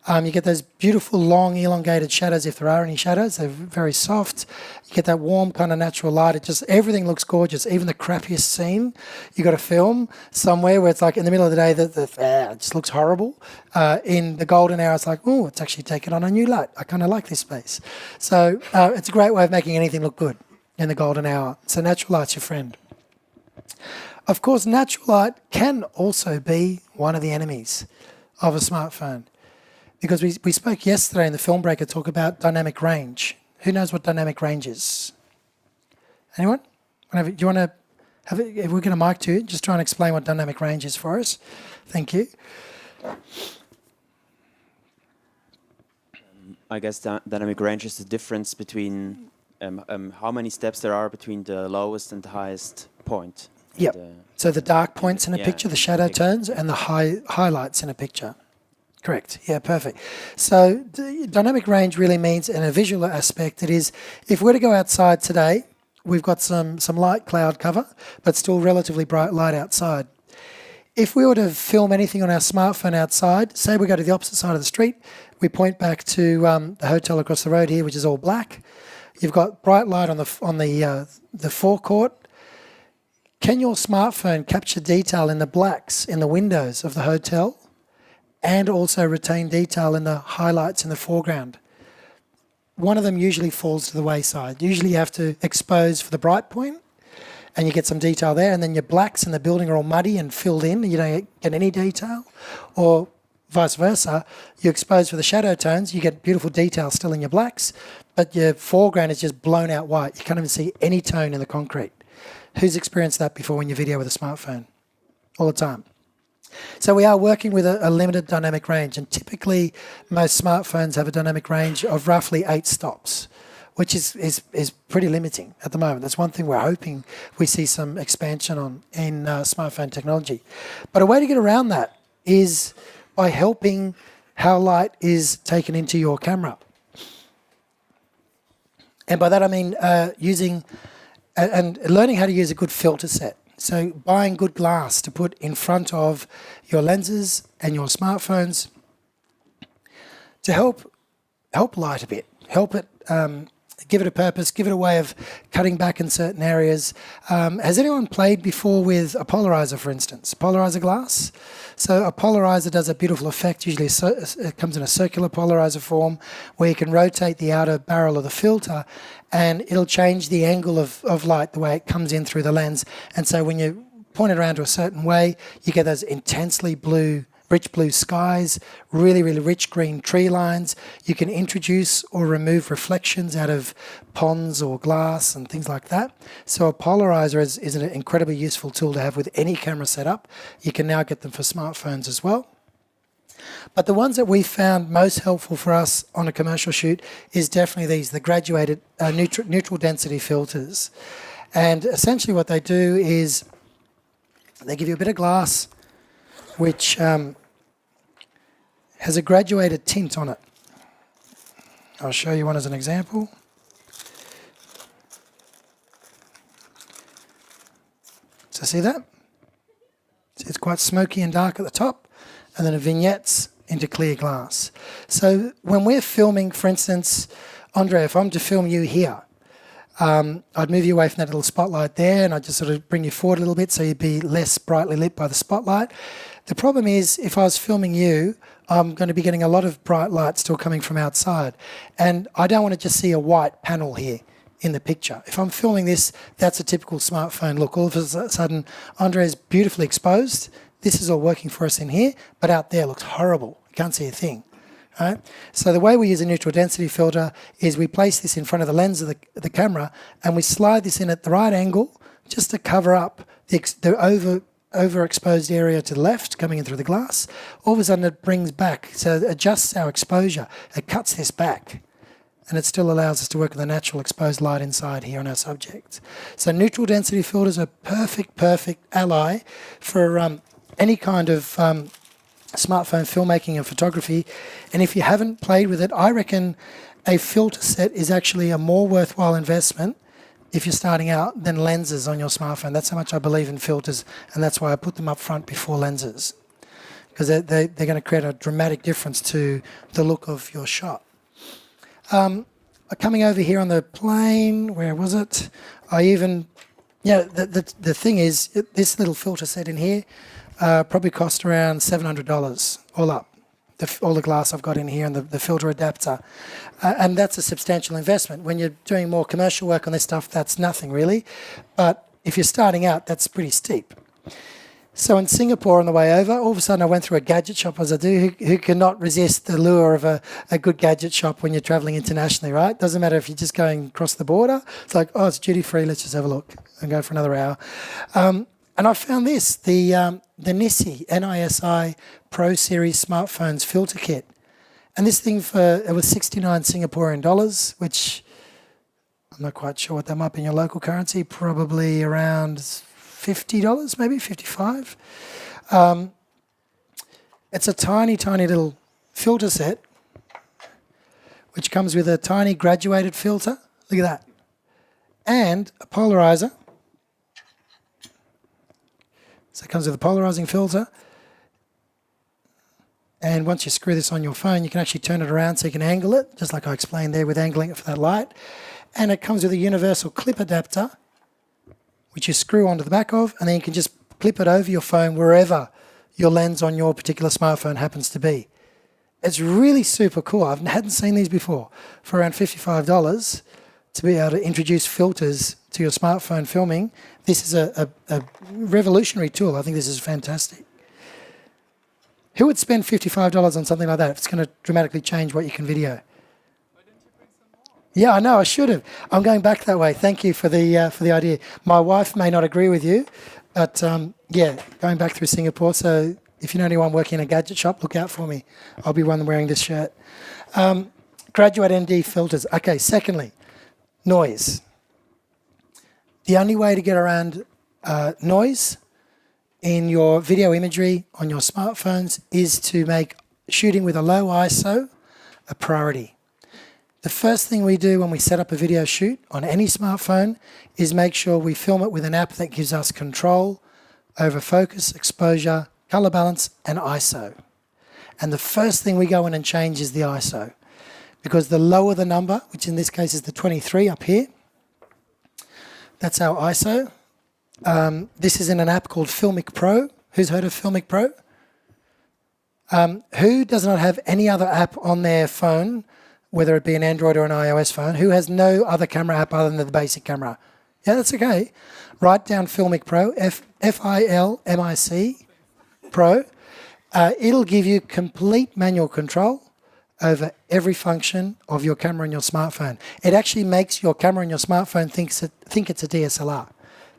You get those beautiful, long, elongated shadows, if there are any shadows. They're very soft. You get that warm kind of natural light. Everything looks gorgeous. Even the crappiest scene you got to film somewhere where it's like in the middle of the day, it just looks horrible. In the golden hour, it's like, oh, it's actually taken on a new light. I kind of like this space. So it's a great way of making anything look good in the golden hour. So natural light's your friend. Of course, natural light can also be one of the enemies of a smartphone. Because we spoke yesterday in the film break, I talk about dynamic range. Who knows what dynamic range is? Anyone? Do you want to have it? If we get a mic to you, just try and explain what dynamic range is for us. Thank you. I guess dynamic range is the difference between how many steps there are between the lowest and the highest point. Yep. So the dark points in a Yeah, picture, the shadow tones, and the highlights in a picture. Correct. Yeah, perfect. So dynamic range really means, in a visual aspect, it is, if we're to go outside today, we've got some light cloud cover, but still relatively bright light outside. If we were to film anything on our smartphone outside, say we go to the opposite side of the street, we point back to the hotel across the road here, which is all black. You've got bright light on the forecourt. Can your smartphone capture detail in the blacks in the windows of the hotel? And also retain detail in the highlights in the foreground? One of them usually falls to the wayside. Usually you have to expose for the bright point and you get some detail there, and then your blacks in the building are all muddy and filled in and you don't get any detail. Or vice versa, you expose for the shadow tones, you get beautiful detail still in your blacks, but your foreground is just blown out white. You can't even see any tone in the concrete. Who's experienced that before when you video with a smartphone? All the time. So we are working with a limited dynamic range, and typically most smartphones have a dynamic range of roughly 8 stops, which is pretty limiting at the moment. That's one thing we're hoping we see some expansion on in smartphone technology. But a way to get around that is by helping how light is taken into your camera. And by that I mean using and learning how to use a good filter set. So buying good glass to put in front of your lenses and your smartphones to help light a bit, help it, give it a purpose, give it a way of cutting back in certain areas. Has anyone played before with a polarizer, for instance? Polarizer glass? So a polarizer does a beautiful effect. Usually it comes in a circular polarizer form where you can rotate the outer barrel of the filter and it'll change the angle of light, the way it comes in through the lens. And so when you point it around to a certain way, you get those intensely rich blue skies, really, really rich green tree lines. You can introduce or remove reflections out of ponds or glass and things like that. So a polarizer is an incredibly useful tool to have with any camera setup. You can now get them for smartphones as well. But the ones that we found most helpful for us on a commercial shoot is definitely these, the graduated neutral density filters. And essentially what they do is they give you a bit of glass which has a graduated tint on it. I'll show you one as an example. So see that? It's quite smoky and dark at the top, and then it vignettes into clear glass. So when we're filming, for instance, Andre, if I'm to film you here, I'd move you away from that little spotlight there and I'd just sort of bring you forward a little bit so you'd be less brightly lit by the spotlight. The problem is, if I was filming you, I'm going to be getting a lot of bright light still coming from outside. And I don't want to just see a white panel here in the picture. If I'm filming this, that's a typical smartphone look. All of a sudden, Andre is beautifully exposed. This is all working for us in here, but out there looks horrible. You can't see a thing. Right? So the way we use a neutral density filter is we place this in front of the lens of the camera and we slide this in at the right angle just to cover up the overexposed area to the left coming in through the glass. All of a sudden it brings back, so it adjusts our exposure. It cuts this back and it still allows us to work with the natural exposed light inside here on our subject. So neutral density filters are perfect ally for any kind of smartphone filmmaking and photography. And if you haven't played with it, I reckon a filter set is actually a more worthwhile investment if you're starting out than lenses on your smartphone. That's how much I believe in filters, and that's why I put them up front before lenses, because they're going to create a dramatic difference to the look of your shot. Coming over here on the plane, where was it? The thing is, this little filter set in here probably cost around $700 all up. All the glass I've got in here and the filter adapter. And that's a substantial investment. When you're doing more commercial work on this stuff, that's nothing really. But if you're starting out, that's pretty steep. So in Singapore on the way over, all of a sudden I went through a gadget shop, as I do. Who cannot resist the lure of a good gadget shop when you're traveling internationally, right? Doesn't matter if you're just going across the border. It's like, oh, it's duty free, let's just have a look and go for another hour. And I found this, the NISI Pro Series Smartphones filter kit. And this thing it was 69 Singaporean dollars, which I'm not quite sure what that might be in your local currency, probably around $50, maybe 55. It's a tiny little filter set, which comes with a tiny graduated filter. Look at that. And a polarizer. So it comes with a polarizing filter. And once you screw this on your phone, you can actually turn it around so you can angle it, just like I explained there with angling it for that light. And it comes with a universal clip adapter, which you screw onto the back of, and then you can just clip it over your phone wherever your lens on your particular smartphone happens to be. It's really super cool. I hadn't seen these before. For around $55 to be able to introduce filters to your smartphone filming, this is a revolutionary tool. I think this is fantastic. Who would spend $55 on something like that if it's going to dramatically change what you can video? Yeah, I know, I should have. I'm going back that way. Thank you for the idea. My wife may not agree with you, but going back through Singapore. So if you know anyone working in a gadget shop, look out for me. I'll be one wearing this shirt. Graduate ND filters. Okay, secondly, noise. The only way to get around noise in your video imagery on your smartphones is to make shooting with a low ISO a priority. The first thing we do when we set up a video shoot on any smartphone is make sure we film it with an app that gives us control over focus, exposure, color balance, and ISO. And the first thing we go in and change is the ISO, because the lower the number, which in this case is the 23 up here, that's our ISO. This is in an app called Filmic Pro. Who's heard of Filmic Pro? Who does not have any other app on their phone, whether it be an Android or an iOS phone, who has no other camera app other than the basic camera? Yeah, that's okay. Write down Filmic Pro, Filmic Pro. It'll give you complete manual control over every function of your camera in your smartphone. It actually makes your camera in your smartphone think it's a DSLR.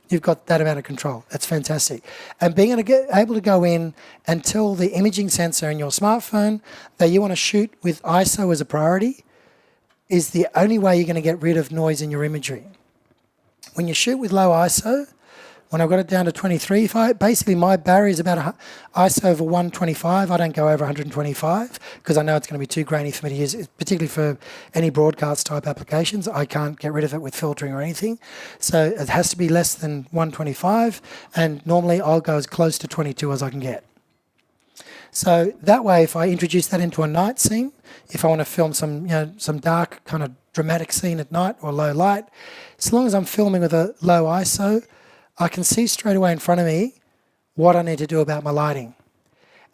You've got that amount of control. That's fantastic. And being able to go in and tell the imaging sensor in your smartphone that you want to shoot with ISO as a priority is the only way you're going to get rid of noise in your imagery. When you shoot with low ISO, when I've got it down to 23, basically my barrier is about ISO over 125. I don't go over 125 because I know it's going to be too grainy for me to use, particularly for any broadcast type applications. I can't get rid of it with filtering or anything. So it has to be less than 125, and normally I'll go as close to 22 as I can get. So that way, if I introduce that into a night scene, if I want to film some dark kind of dramatic scene at night or low light, as long as I'm filming with a low ISO, I can see straight away in front of me what I need to do about my lighting.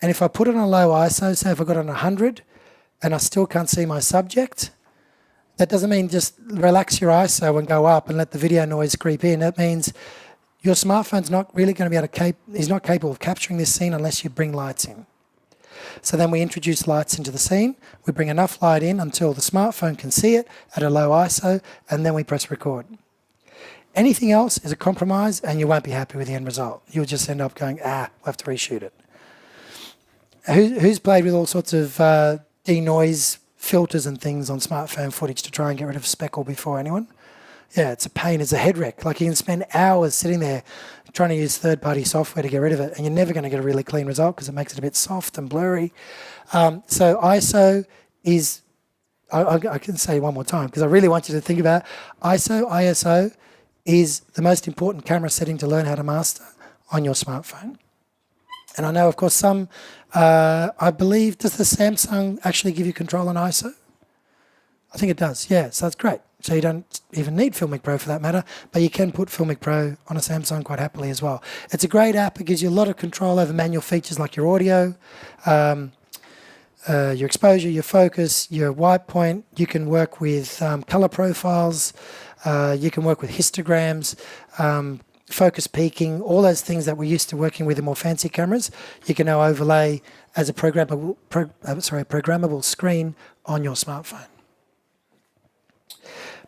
And if I put it on a low ISO, say if I got it on 100 and I still can't see my subject, that doesn't mean just relax your ISO and go up and let the video noise creep in. That means your smartphone's not really going to be able to is not capable of capturing this scene unless you bring lights in. So then we introduce lights into the scene. We bring enough light in until the smartphone can see it at a low ISO, and then we press record. Anything else is a compromise, and you won't be happy with the end result. You'll just end up going, we'll have to reshoot it. Who's played with all sorts of denoise filters and things on smartphone footage to try and get rid of speckle before? Anyone? Yeah, it's a pain. It's a head wreck. Like, you can spend hours sitting there trying to use third-party software to get rid of it, and you're never going to get a really clean result because it makes it a bit soft and blurry. So ISO is, I can say one more time because I really want you to think about it. ISO is the most important camera setting to learn how to master on your smartphone. And I know, of course, some, I believe, does the Samsung actually give you control on ISO? I think it does, yeah, so that's great. So you don't even need Filmic Pro for that matter, but you can put Filmic Pro on a Samsung quite happily as well. It's a great app. It gives you a lot of control over manual features like your audio, your exposure, your focus, your white point. You can work with color profiles. You can work with histograms, focus peaking, all those things that we're used to working with in more fancy cameras. You can now overlay as a programmable screen on your smartphone.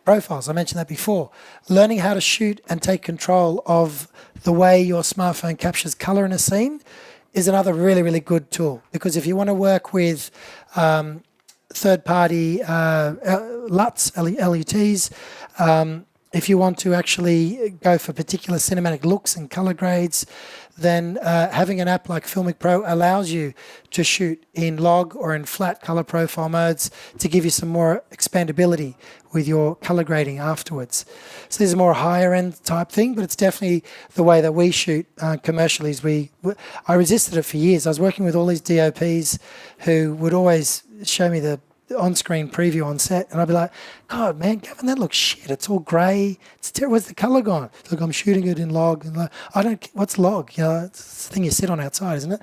Profiles, I mentioned that before. Learning how to shoot and take control of the way your smartphone captures color in a scene is another really, really good tool. Because if you want to work with third-party LUTs, if you want to actually go for particular cinematic looks and color grades, then having an app like Filmic Pro allows you to shoot in log or in flat color profile modes to give you some more expandability with your color grading afterwards. So this is a more higher end type thing, but it's definitely the way that we shoot commercially. I resisted it for years. I was working with all these DOPs who would always show me the on-screen preview on set, and I'd be like, God, man, Gavin, that looks shit. It's all grey. It's terrible. Where's the colour gone? Look, I'm shooting it in log. And what's log? It's the thing you sit on outside, isn't it?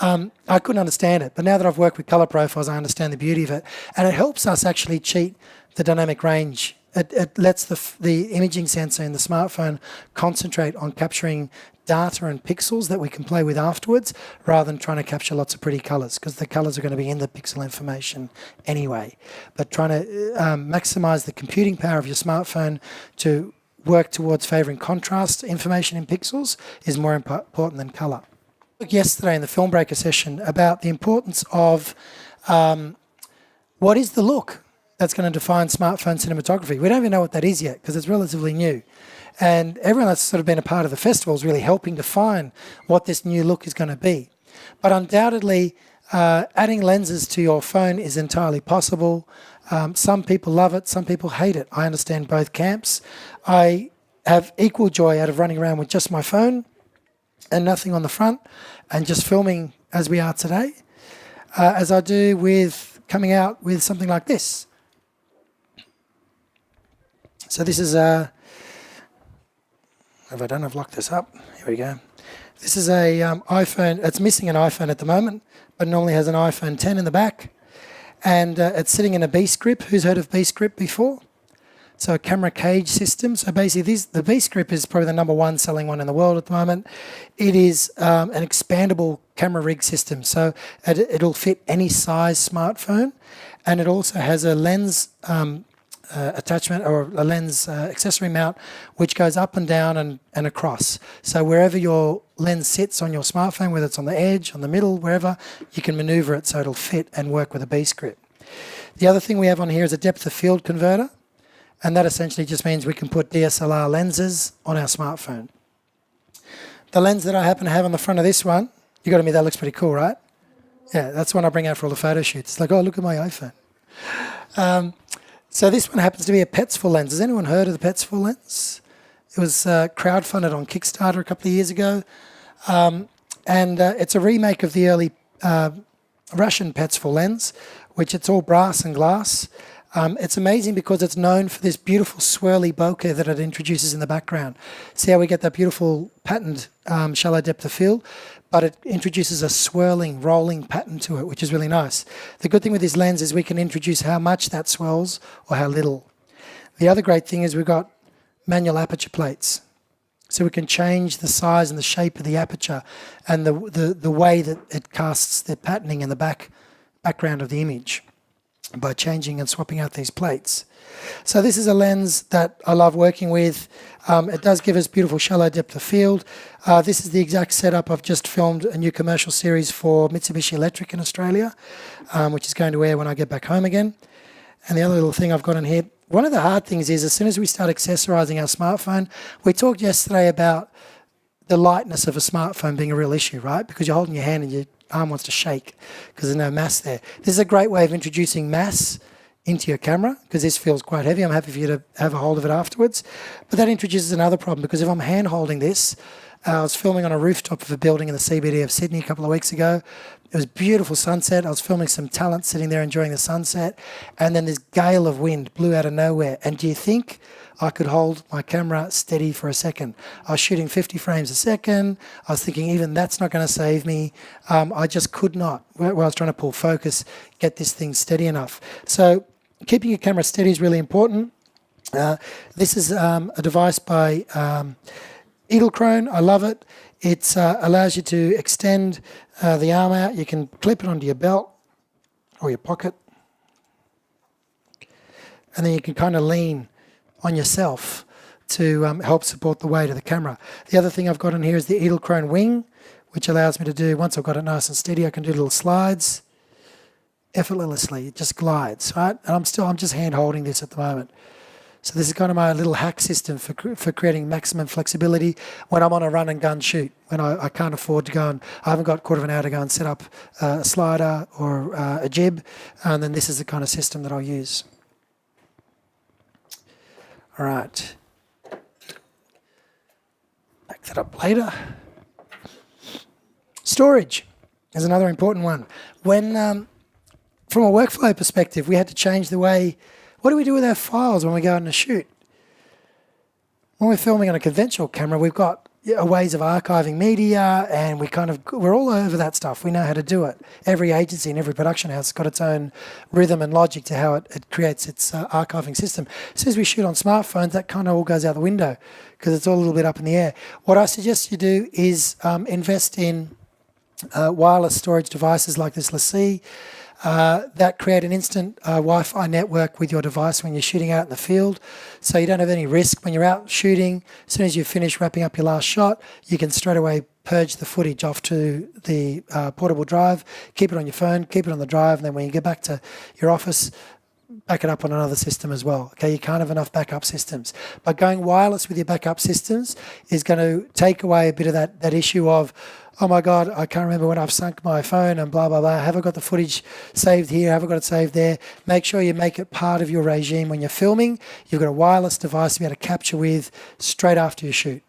I couldn't understand it, but now that I've worked with colour profiles, I understand the beauty of it, and it helps us actually cheat the dynamic range. It lets the imaging sensor in the smartphone concentrate on capturing data and pixels that we can play with afterwards, rather than trying to capture lots of pretty colours, because the colours are going to be in the pixel information anyway. But trying to maximise the computing power of your smartphone to work towards favouring contrast information in pixels is more important than colour. I spoke yesterday in the Film Breaker session about the importance of what is the look that's going to define smartphone cinematography. We don't even know what that is yet because it's relatively new. And everyone that's sort of been a part of the festival is really helping define what this new look is going to be. But undoubtedly, adding lenses to your phone is entirely possible. Some people love it, some people hate it. I understand both camps. I have equal joy out of running around with just my phone and nothing on the front and just filming as we are today, as I do with coming out with something like this. So this is a, if I don't have locked this up, here we go. This is a iPhone, it's missing an iPhone at the moment, but normally has an iPhone 10 in the back. And it's sitting in a Beast Grip. Who's heard of Beast Grip before? So a camera cage system. So basically the Beast Grip is probably the #1 selling one in the world at the moment. It is an expandable camera rig system. So it'll fit any size smartphone. And it also has a lens attachment or a lens accessory mount which goes up and down and across. So wherever your lens sits on your smartphone, whether it's on the edge, on the middle, wherever, you can maneuver it so it'll fit and work with a Beast Grip. The other thing we have on here is a depth of field converter, and that essentially just means we can put DSLR lenses on our smartphone. The lens that I happen to have on the front of this one, you got to admit that looks pretty cool, right? Yeah, that's the one I bring out for all the photo shoots. It's like, oh, look at my iPhone. So this one happens to be a Petsful lens. Has anyone heard of the Petsful lens? It was crowdfunded on Kickstarter a couple of years ago. And it's a remake of the early Russian Petsful lens, which it's all brass and glass. It's amazing because it's known for this beautiful swirly bokeh that it introduces in the background. See how we get that beautiful patterned shallow depth of field? But it introduces a swirling, rolling pattern to it, which is really nice. The good thing with this lens is we can introduce how much that swirls or how little. The other great thing is we've got manual aperture plates. So we can change the size and the shape of the aperture and the way that it casts the patterning in the background of the image by changing and swapping out these plates. So this is a lens that I love working with. It does give us beautiful shallow depth of field. This is the exact setup. I've just filmed a new commercial series for Mitsubishi Electric in Australia, which is going to air when I get back home again. And the other little thing I've got in here, one of the hard things is as soon as we start accessorizing our smartphone, we talked yesterday about the lightness of a smartphone being a real issue, right? Because you're holding your hand and your arm wants to shake because there's no mass there. This is a great way of introducing mass into your camera because this feels quite heavy. I'm happy for you to have a hold of it afterwards. But that introduces another problem because if I'm hand holding this, I was filming on a rooftop of a building in the CBD of Sydney a couple of weeks ago. It was beautiful sunset. I was filming some talent sitting there enjoying the sunset. And then this gale of wind blew out of nowhere. And do you think I could hold my camera steady for a second? I was shooting 50 frames a second. I was thinking even that's not going to save me. I just could not, while I was trying to pull focus, get this thing steady enough. So keeping your camera steady is really important. This is a device by Edelkrone. I love it. It allows you to extend the arm out. You can clip it onto your belt or your pocket. And then you can kind of lean on yourself to help support the weight of the camera. The other thing I've got in here is the Edelkrone wing, which allows me to do, once I've got it nice and steady, I can do little slides effortlessly. It just glides, right? And I'm just hand holding this at the moment. So this is kind of my little hack system for creating maximum flexibility when I'm on a run and gun shoot, when I can't afford to go and I haven't got a quarter of an hour to go and set up a slider or a jib, and then this is the kind of system that I'll use. All right. Back that up later. Storage is another important one. When, from a workflow perspective, we had to change the way. What do we do with our files when we go on a shoot? When we're filming on a conventional camera, we've got ways of archiving media, and we're all over that stuff. We know how to do it. Every agency and every production house has got its own rhythm and logic to how it creates its archiving system. As soon as we shoot on smartphones, that kind of all goes out the window because it's all a little bit up in the air. What I suggest you do is invest in wireless storage devices like this LaCie. That create an instant Wi-Fi network with your device when you're shooting out in the field, so you don't have any risk when you're out shooting. As soon as you finish wrapping up your last shot, you can straight away purge the footage off to the portable drive, keep it on your phone, keep it on the drive, and then when you get back to your office, back it up on another system as well. Okay, you can't have enough backup systems. But going wireless with your backup systems is going to take away a bit of that issue of, oh my God, I can't remember when I've sunk my phone and blah, blah, blah. Have I got the footage saved here? Have I got it saved there? Make sure you make it part of your regime when you're filming. You've got a wireless device to be able to capture with straight after you shoot.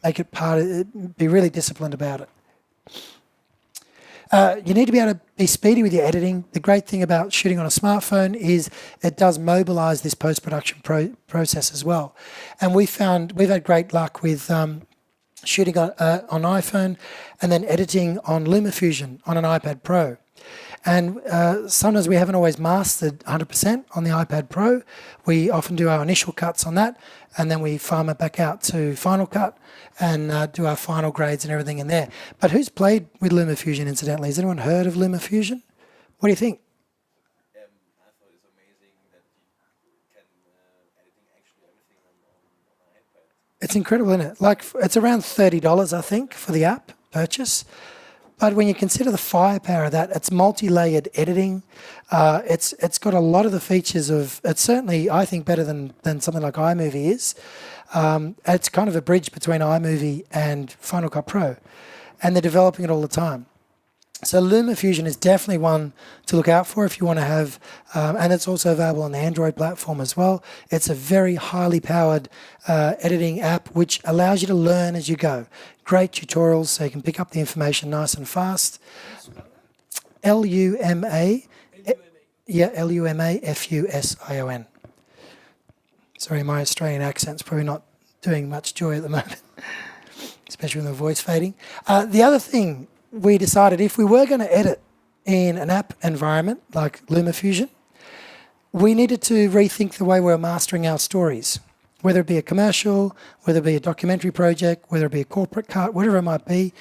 Make it part of it, be really disciplined about it. You need to be able to be speedy with your editing. The great thing about shooting on a smartphone is it does mobilise this post-production process as well. And we've had great luck with shooting on iPhone and then editing on LumaFusion on an iPad Pro. And sometimes we haven't always mastered 100% on the iPad Pro. We often do our initial cuts on that, and then we farm it back out to Final Cut and do our final grades and everything in there. But who's played with LumaFusion, incidentally? Has anyone heard of LumaFusion? What do you think? I thought it's amazing that you can editing actually everything on an iPad. It's incredible, isn't it? Like, it's around $30, I think, for the app purchase. But when you consider the firepower of that, it's multi-layered editing. It's got a lot of the features of, it's certainly, I think, better than something like iMovie is. It's kind of a bridge between iMovie and Final Cut Pro. And they're developing it all the time. So LumaFusion is definitely one to look out for if you want to have, and it's also available on the Android platform as well. It's a very highly powered editing app which allows you to learn as you go. Great tutorials so you can pick up the information nice and fast. Luma, Lumafusion. Sorry, my Australian accent's probably not doing much joy at the moment, especially with the voice fading. The other thing, we decided if we were going to edit in an app environment like LumaFusion, we needed to rethink the way we're mastering our stories, whether it be a commercial, whether it be a documentary project, whether it be a corporate cut, whatever it might be.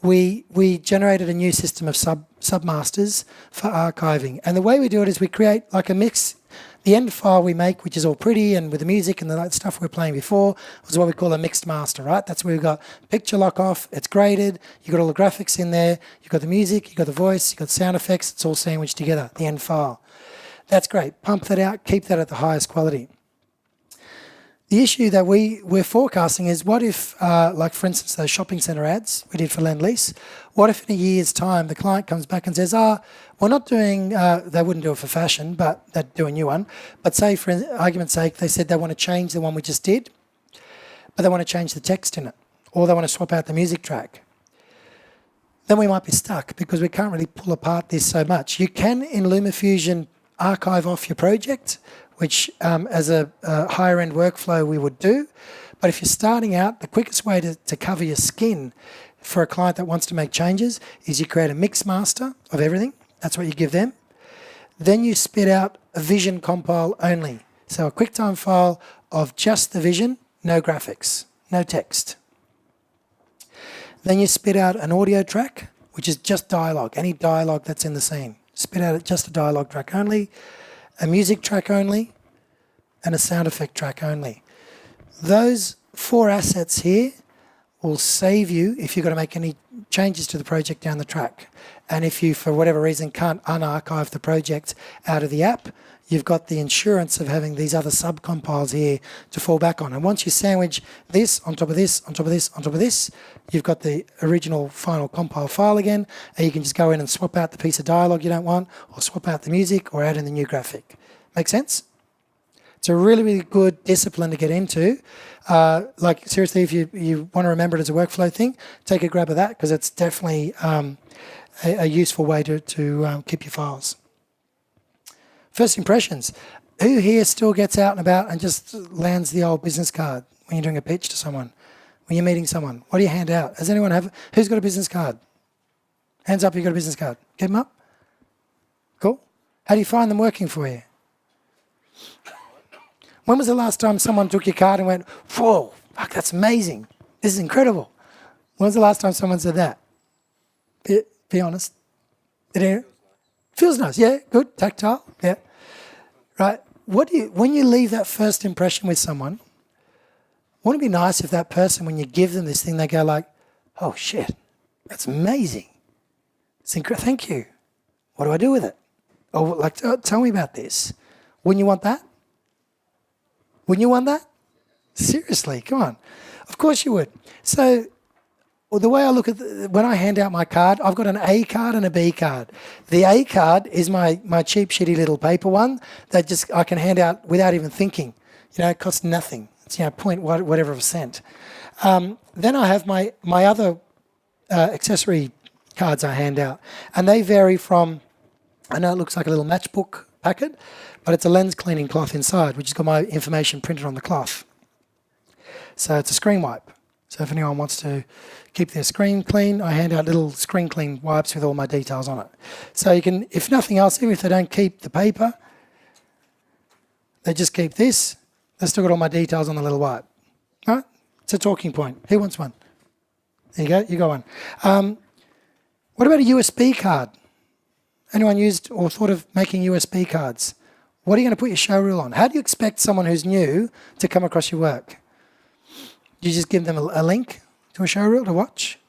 We generated a new system of submasters for archiving. And the way we do it is we create like a mix. The end file we make, which is all pretty and with the music and the stuff we were playing before, was what we call a mixed master, right? That's where we've got picture lock off, it's graded, you've got all the graphics in there, you've got the music, you've got the voice, you've got sound effects, it's all sandwiched together, the end file. That's great. Pump that out, keep that at the highest quality. The issue that we're forecasting is what if, like for instance, those shopping centre ads we did for Lend-Lease, what if in a year's time the client comes back and says, we're not doing, they wouldn't do it for fashion, but they'd do a new one. But say, for argument's sake, they said they want to change the one we just did, but they want to change the text in it, or they want to swap out the music track. Then we might be stuck because we can't really pull apart this so much. You can, in LumaFusion, archive off your project, which as a higher end workflow we would do. But if you're starting out, the quickest way to cover your skin for a client that wants to make changes is you create a mix master of everything. That's what you give them. Then you spit out a vision compile only. So a QuickTime file of just the vision, no graphics, no text. Then you spit out an audio track, which is just dialogue, any dialogue that's in the scene. Spit out just a dialogue track only, a music track only, and a sound effect track only. Those 4 assets here will save you if you've got to make any changes to the project down the track. And if you, for whatever reason, can't unarchive the project out of the app, you've got the insurance of having these other sub-compiles here to fall back on. And once you sandwich this on top of this, on top of this, on top of this, you've got the original final compile file again, and you can just go in and swap out the piece of dialogue you don't want, or swap out the music, or add in the new graphic. Make sense? It's a really, really good discipline to get into. Like, seriously, if you want to remember it as a workflow thing, take a grab of that, because it's definitely a useful way to keep your files. First impressions. Who here still gets out and about and just lands the old business card when you're doing a pitch to someone? When you're meeting someone? What do you hand out? Does anyone have... Who's got a business card? Hands up if you've got a business card. Get them up. Cool. How do you find them working for you? When was the last time someone took your card and went, whoa, fuck, that's amazing. This is incredible. When was the last time someone said that? Be honest. Did anyone? Feels nice, yeah, good, tactile, yeah. Right, when you leave that first impression with someone, wouldn't it be nice if that person, when you give them this thing, they go like, oh shit, that's amazing. It's incredible, thank you. What do I do with it? Or like, tell me about this. Wouldn't you want that? Wouldn't you want that? Seriously, come on. Of course you would. So the way I look at when I hand out my card, I've got an A card and a B card. The A card is my cheap, shitty little paper one that just I can hand out without even thinking. It costs nothing. It's point whatever of a cent. Then I have my other accessory cards I hand out, and they vary from. I know it looks like a little matchbook packet, but it's a lens cleaning cloth inside, which has got my information printed on the cloth. So it's a screen wipe. So if anyone wants to keep their screen clean, I hand out little screen clean wipes with all my details on it. So you can, if nothing else, even if they don't keep the paper, they just keep this, they've still got all my details on the little wipe. Right? It's a talking point. Who wants one? There you go, you got one. What about a USB card? Anyone used or thought of making USB cards? What are you going to put your show reel on? How do you expect someone who's new to come across your work? You just give them a link to a show reel to watch?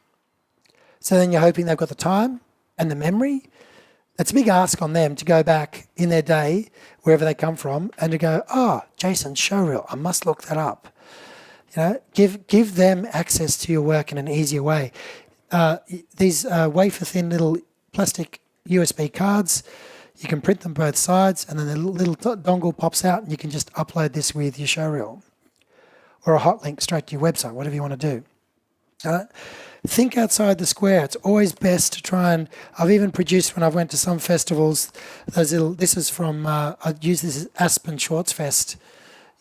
So then you're hoping they've got the time and the memory? It's a big ask on them to go back in their day, wherever they come from, and to go, Jason's show reel, I must look that up. Give them access to your work in an easier way. These wafer-thin little plastic USB cards, you can print them both sides, and then the little dongle pops out, and you can just upload this with your show reel. Or a hot link straight to your website, whatever you want to do. Think outside the square. It's always best to try and... I've even produced, when I've went to some festivals, this is from... I used this as Aspen Shorts Fest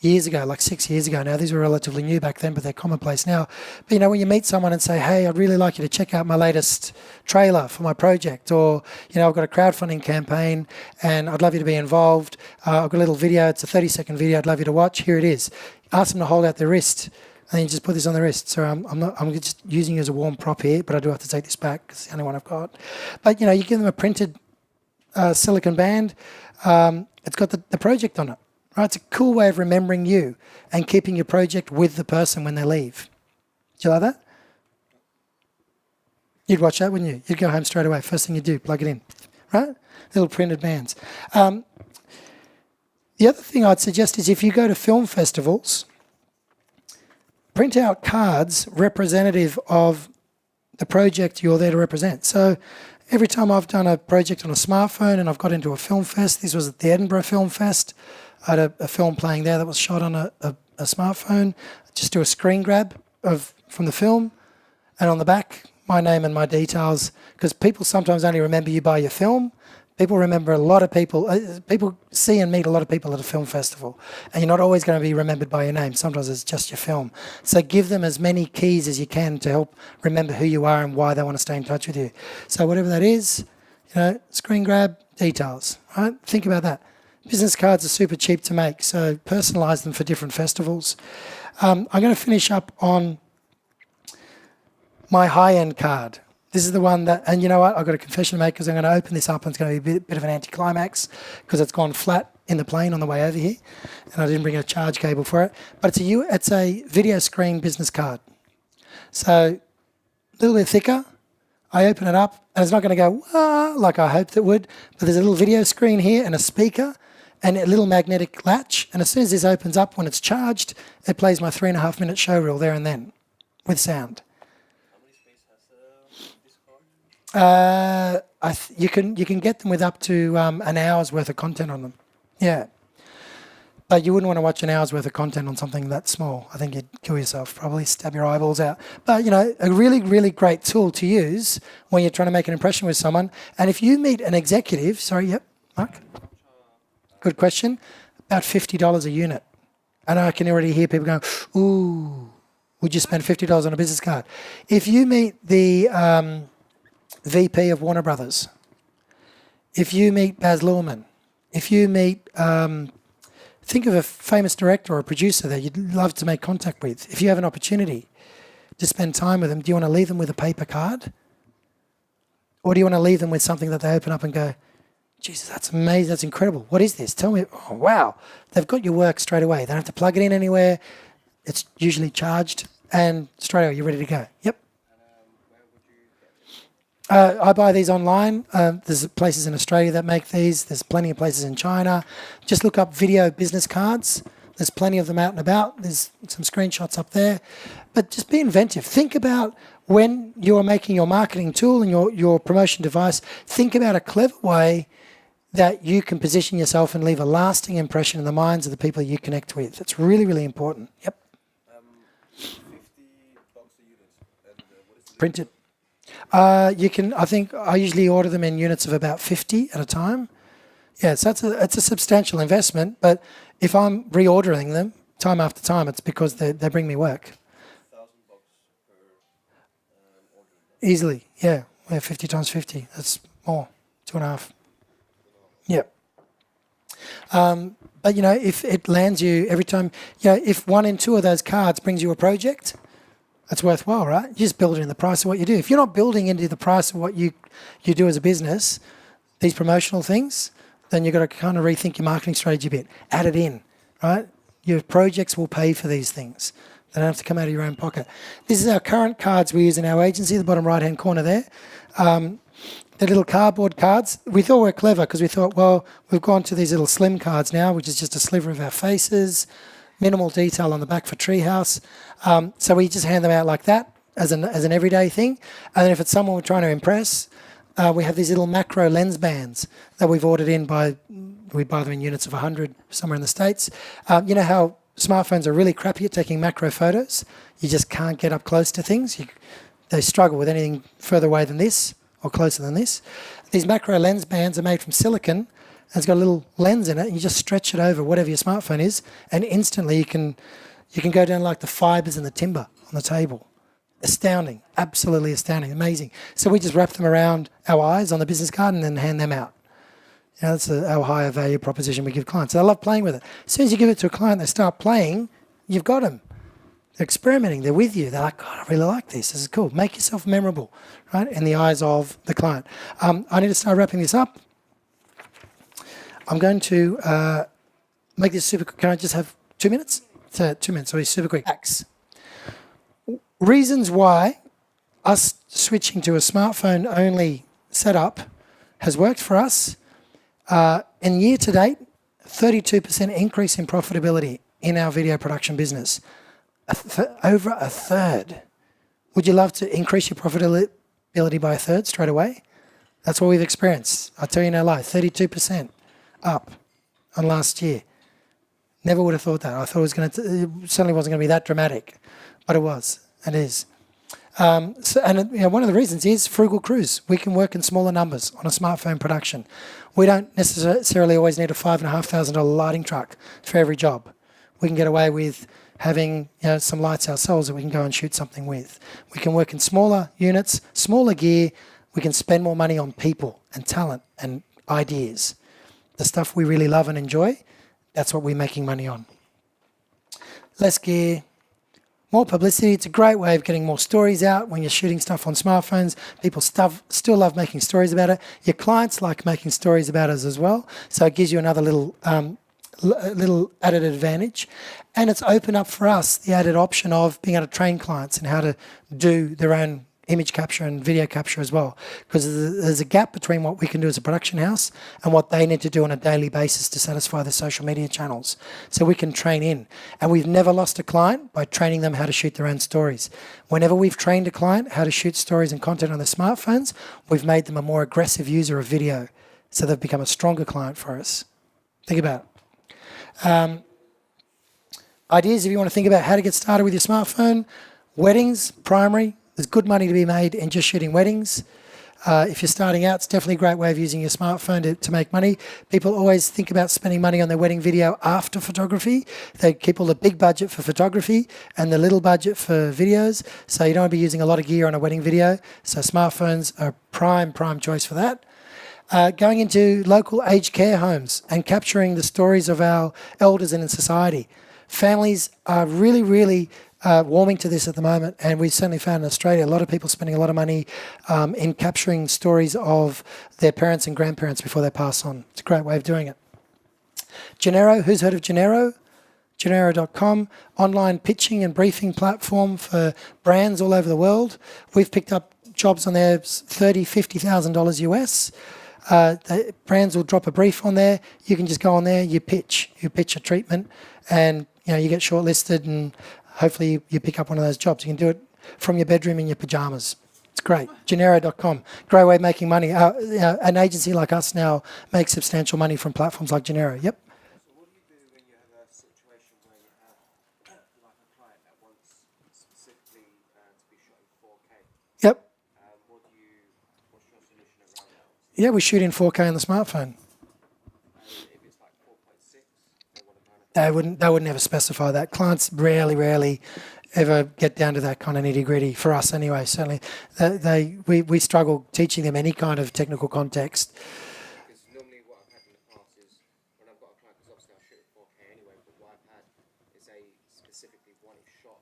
years ago, like 6 years ago now. These were relatively new back then, but they're commonplace now. But when you meet someone and say, hey, I'd really like you to check out my latest trailer for my project, or, I've got a crowdfunding campaign and I'd love you to be involved. I've got a little video, it's a 30-second video I'd love you to watch. Here it is. Ask them to hold out their wrist, and then you just put this on the wrist. So I'm just using it as a warm prop here, but I do have to take this back because it's the only one I've got. But, you give them a printed silicone band. It's got the project on it. Right, it's a cool way of remembering you and keeping your project with the person when they leave. Do you like that? You'd watch that, wouldn't you? You'd go home straight away. First thing you do, plug it in. Right? Little printed bands. The other thing I'd suggest is if you go to film festivals, print out cards representative of the project you're there to represent. So every time I've done a project on a smartphone and I've got into a film fest, this was at the Edinburgh Film Fest, I had a film playing there that was shot on a smartphone. Just do a screen grab from the film, and on the back, my name and my details, because people sometimes only remember you by your film. People remember a lot of people. People see and meet a lot of people at a film festival, and you're not always going to be remembered by your name. Sometimes it's just your film. So give them as many keys as you can to help remember who you are and why they want to stay in touch with you. So whatever that is, screen grab, details. Right? Think about that. Business cards are super cheap to make, so personalise them for different festivals. I'm going to finish up on my high-end card. This is the one that, and you know what, I've got a confession to make because I'm going to open this up and it's going to be a bit of an anticlimax because it's gone flat in the plane on the way over here and I didn't bring a charge cable for it. But it's a video screen business card. So a little bit thicker. I open it up and it's not going to go like I hoped it would, but there's a little video screen here and a speaker and a little magnetic latch, and as soon as this opens up, when it's charged, it plays my 3.5-minute show reel there and then, with sound. How many space has this card? You can get them with up to an hour's worth of content on them. Yeah. But you wouldn't want to watch an hour's worth of content on something that small. I think you'd kill yourself, probably stab your eyeballs out. But, a really, really great tool to use when you're trying to make an impression with someone. And if you meet an executive, Mark? Good question. About $50 a unit. And I can already hear people going, ooh, would you spend $50 on a business card? If you meet the VP of Warner Brothers, if you meet Baz Luhrmann, if you meet, think of a famous director or a producer that you'd love to make contact with. If you have an opportunity to spend time with them, do you want to leave them with a paper card? Or do you want to leave them with something that they open up and go, Jesus, that's amazing, that's incredible. What is this? Tell me. Oh, wow. They've got your work straight away. They don't have to plug it in anywhere. It's usually charged and straight away you're ready to go. Yep. I buy these online. There's places in Australia that make these. There's plenty of places in China. Just look up video business cards. There's plenty of them out and about. There's some screenshots up there. But just be inventive. Think about when you're making your marketing tool and your promotion device, think about a clever way that you can position yourself and leave a lasting impression in the minds of the people you connect with. It's really, really important. Yep. 50 bucks a unit. And what is the Printed. You can. I think I usually order them in units of about 50 at a time. Yeah, so it's a substantial investment. But if I'm reordering them time after time, it's because they bring me work. $1,000 per order? Easily, yeah. 50 times 50. That's more. 2.5. Yeah. But if it lands you every time, if 1 in 2 of those cards brings you a project, it's worthwhile, right? You just build it in the price of what you do. If you're not building into the price of what you do as a business, these promotional things, then you've got to kind of rethink your marketing strategy a bit. Add it in, right? Your projects will pay for these things. They don't have to come out of your own pocket. This is our current cards we use in our agency, the bottom right-hand corner there. The little cardboard cards. We thought were clever because we thought, well, we've gone to these little slim cards now, which is just a sliver of our faces, minimal detail on the back for Treehouse. So we just hand them out like that as an everyday thing. And then if it's someone we're trying to impress, we have these little macro lens bands that we've ordered in we buy them in units of 100 somewhere in the States. You know how smartphones are really crappy at taking macro photos? You just can't get up close to things. They struggle with anything further away than this or closer than this. These macro lens bands are made from silicon, and it's got a little lens in it, and you just stretch it over whatever your smartphone is, and instantly you can go down like the fibres in the timber on the table. Astounding, absolutely astounding, amazing. So we just wrap them around our eyes on the business card and then hand them out. That's our higher value proposition we give clients. So I love playing with it. As soon as you give it to a client, they start playing, you've got them. They're experimenting, they're with you. They're like, God, I really like this. This is cool. Make yourself memorable, right, in the eyes of the client. I need to start wrapping this up. I'm going to make this super quick. Can I just have 2 minutes? 2 minutes, so it's super quick. Reasons why us switching to a smartphone-only setup has worked for us. In year to date, 32% increase in profitability in our video production business. Over a third. Would you love to increase your profitability by a third straight away? That's what we've experienced. I'll tell you no lie, 32% up on last year. Never would have thought that. I thought it certainly wasn't going to be that dramatic, but it was. It is. One of the reasons is frugal crews. We can work in smaller numbers on a smartphone production. We don't necessarily always need a $5,500 lighting truck for every job. We can get away with having some lights ourselves that we can go and shoot something with. We can work in smaller units, smaller gear. We can spend more money on people and talent and ideas. The stuff we really love and enjoy, that's what we're making money on. Less gear, more publicity. It's a great way of getting more stories out when you're shooting stuff on smartphones. People still love making stories about it. Your clients like making stories about us as well. So it gives you another little added advantage. And it's opened up for us the added option of being able to train clients in how to do their own image capture and video capture as well. Because there's a gap between what we can do as a production house and what they need to do on a daily basis to satisfy their social media channels. So we can train in. And we've never lost a client by training them how to shoot their own stories. Whenever we've trained a client how to shoot stories and content on their smartphones, we've made them a more aggressive user of video. So they've become a stronger client for us. Think about it. Ideas if you want to think about how to get started with your smartphone. Weddings, primary. There's good money to be made in just shooting weddings. If you're starting out, it's definitely a great way of using your smartphone to make money. People always think about spending money on their wedding video after photography. They keep all the big budget for photography and the little budget for videos. So you don't want to be using a lot of gear on a wedding video. So smartphones are prime choice for that. Going into local aged care homes and capturing the stories of our elders in society. Families are really warming to this at the moment, and we've certainly found in Australia a lot of people spending a lot of money in capturing stories of their parents and grandparents before they pass on. It's a great way of doing it. Genero, who's heard of Genero? Genero.com, online pitching and briefing platform for brands all over the world. We've picked up jobs on there, $30,000, $50,000 US. Brands will drop a brief on there. You can just go on there, you pitch a treatment, and you get shortlisted, and hopefully you pick up one of those jobs. You can do it from your bedroom in your pajamas. It's great. Genero.com, great way of making money. An agency like us now makes substantial money from platforms like Genero. Yep. So what do you do when you have a situation where you have like a client that wants specifically to be shot in 4K? Yep. What's your solution around that? Yeah, we shoot in 4K on the smartphone. And if it's like 4.6, they want to kind of... They would never specify that. Clients rarely ever get down to that kind of nitty-gritty, for us anyway, certainly. We struggle teaching them any kind of technical context. Because normally what I've had in the past is when I've got a client, because obviously I shoot in 4K anyway, but what I've had is they specifically want it shot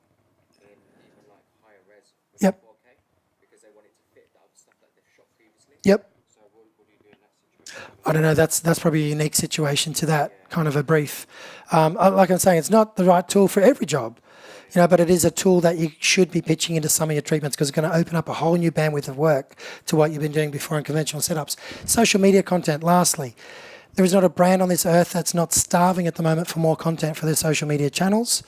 in even like higher res with Yep. 4K because they want it to fit the other stuff that they've shot previously. Yep. So what do you do in that situation? I don't know, that's probably a unique situation to that kind of a brief. Like I'm saying, it's not the right tool for every job, but it is a tool that you should be pitching into some of your treatments because it's going to open up a whole new bandwidth of work to what you've been doing before in conventional setups. Social media content, lastly. There is not a brand on this earth that's not starving at the moment for more content for their social media channels.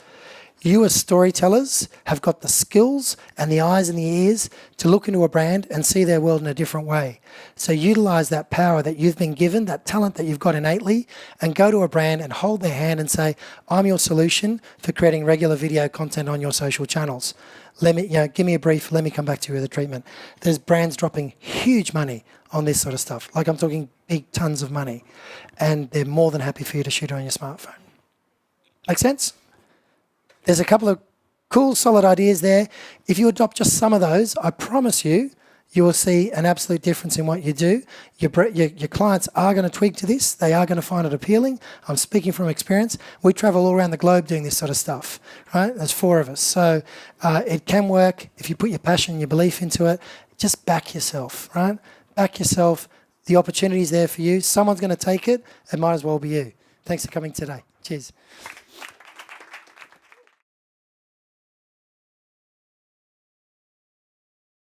You as storytellers have got the skills and the eyes and the ears to look into a brand and see their world in a different way. So utilise that power that you've been given, that talent that you've got innately, and go to a brand and hold their hand and say, I'm your solution for creating regular video content on your social channels. Let me, give me a brief, let me come back to you with a treatment. There's brands dropping huge money on this sort of stuff. Like I'm talking big tons of money. And they're more than happy for you to shoot on your smartphone. Make sense? There's a couple of cool, solid ideas there. If you adopt just some of those, I promise you, you will see an absolute difference in what you do. Your clients are going to twig to this. They are going to find it appealing. I'm speaking from experience. We travel all around the globe doing this sort of stuff, right? There's 4 of us. So it can work if you put your passion, your belief into it. Just back yourself, right? Back yourself. The opportunity is there for you. Someone's going to take it. It might as well be you. Thanks for coming today. Cheers.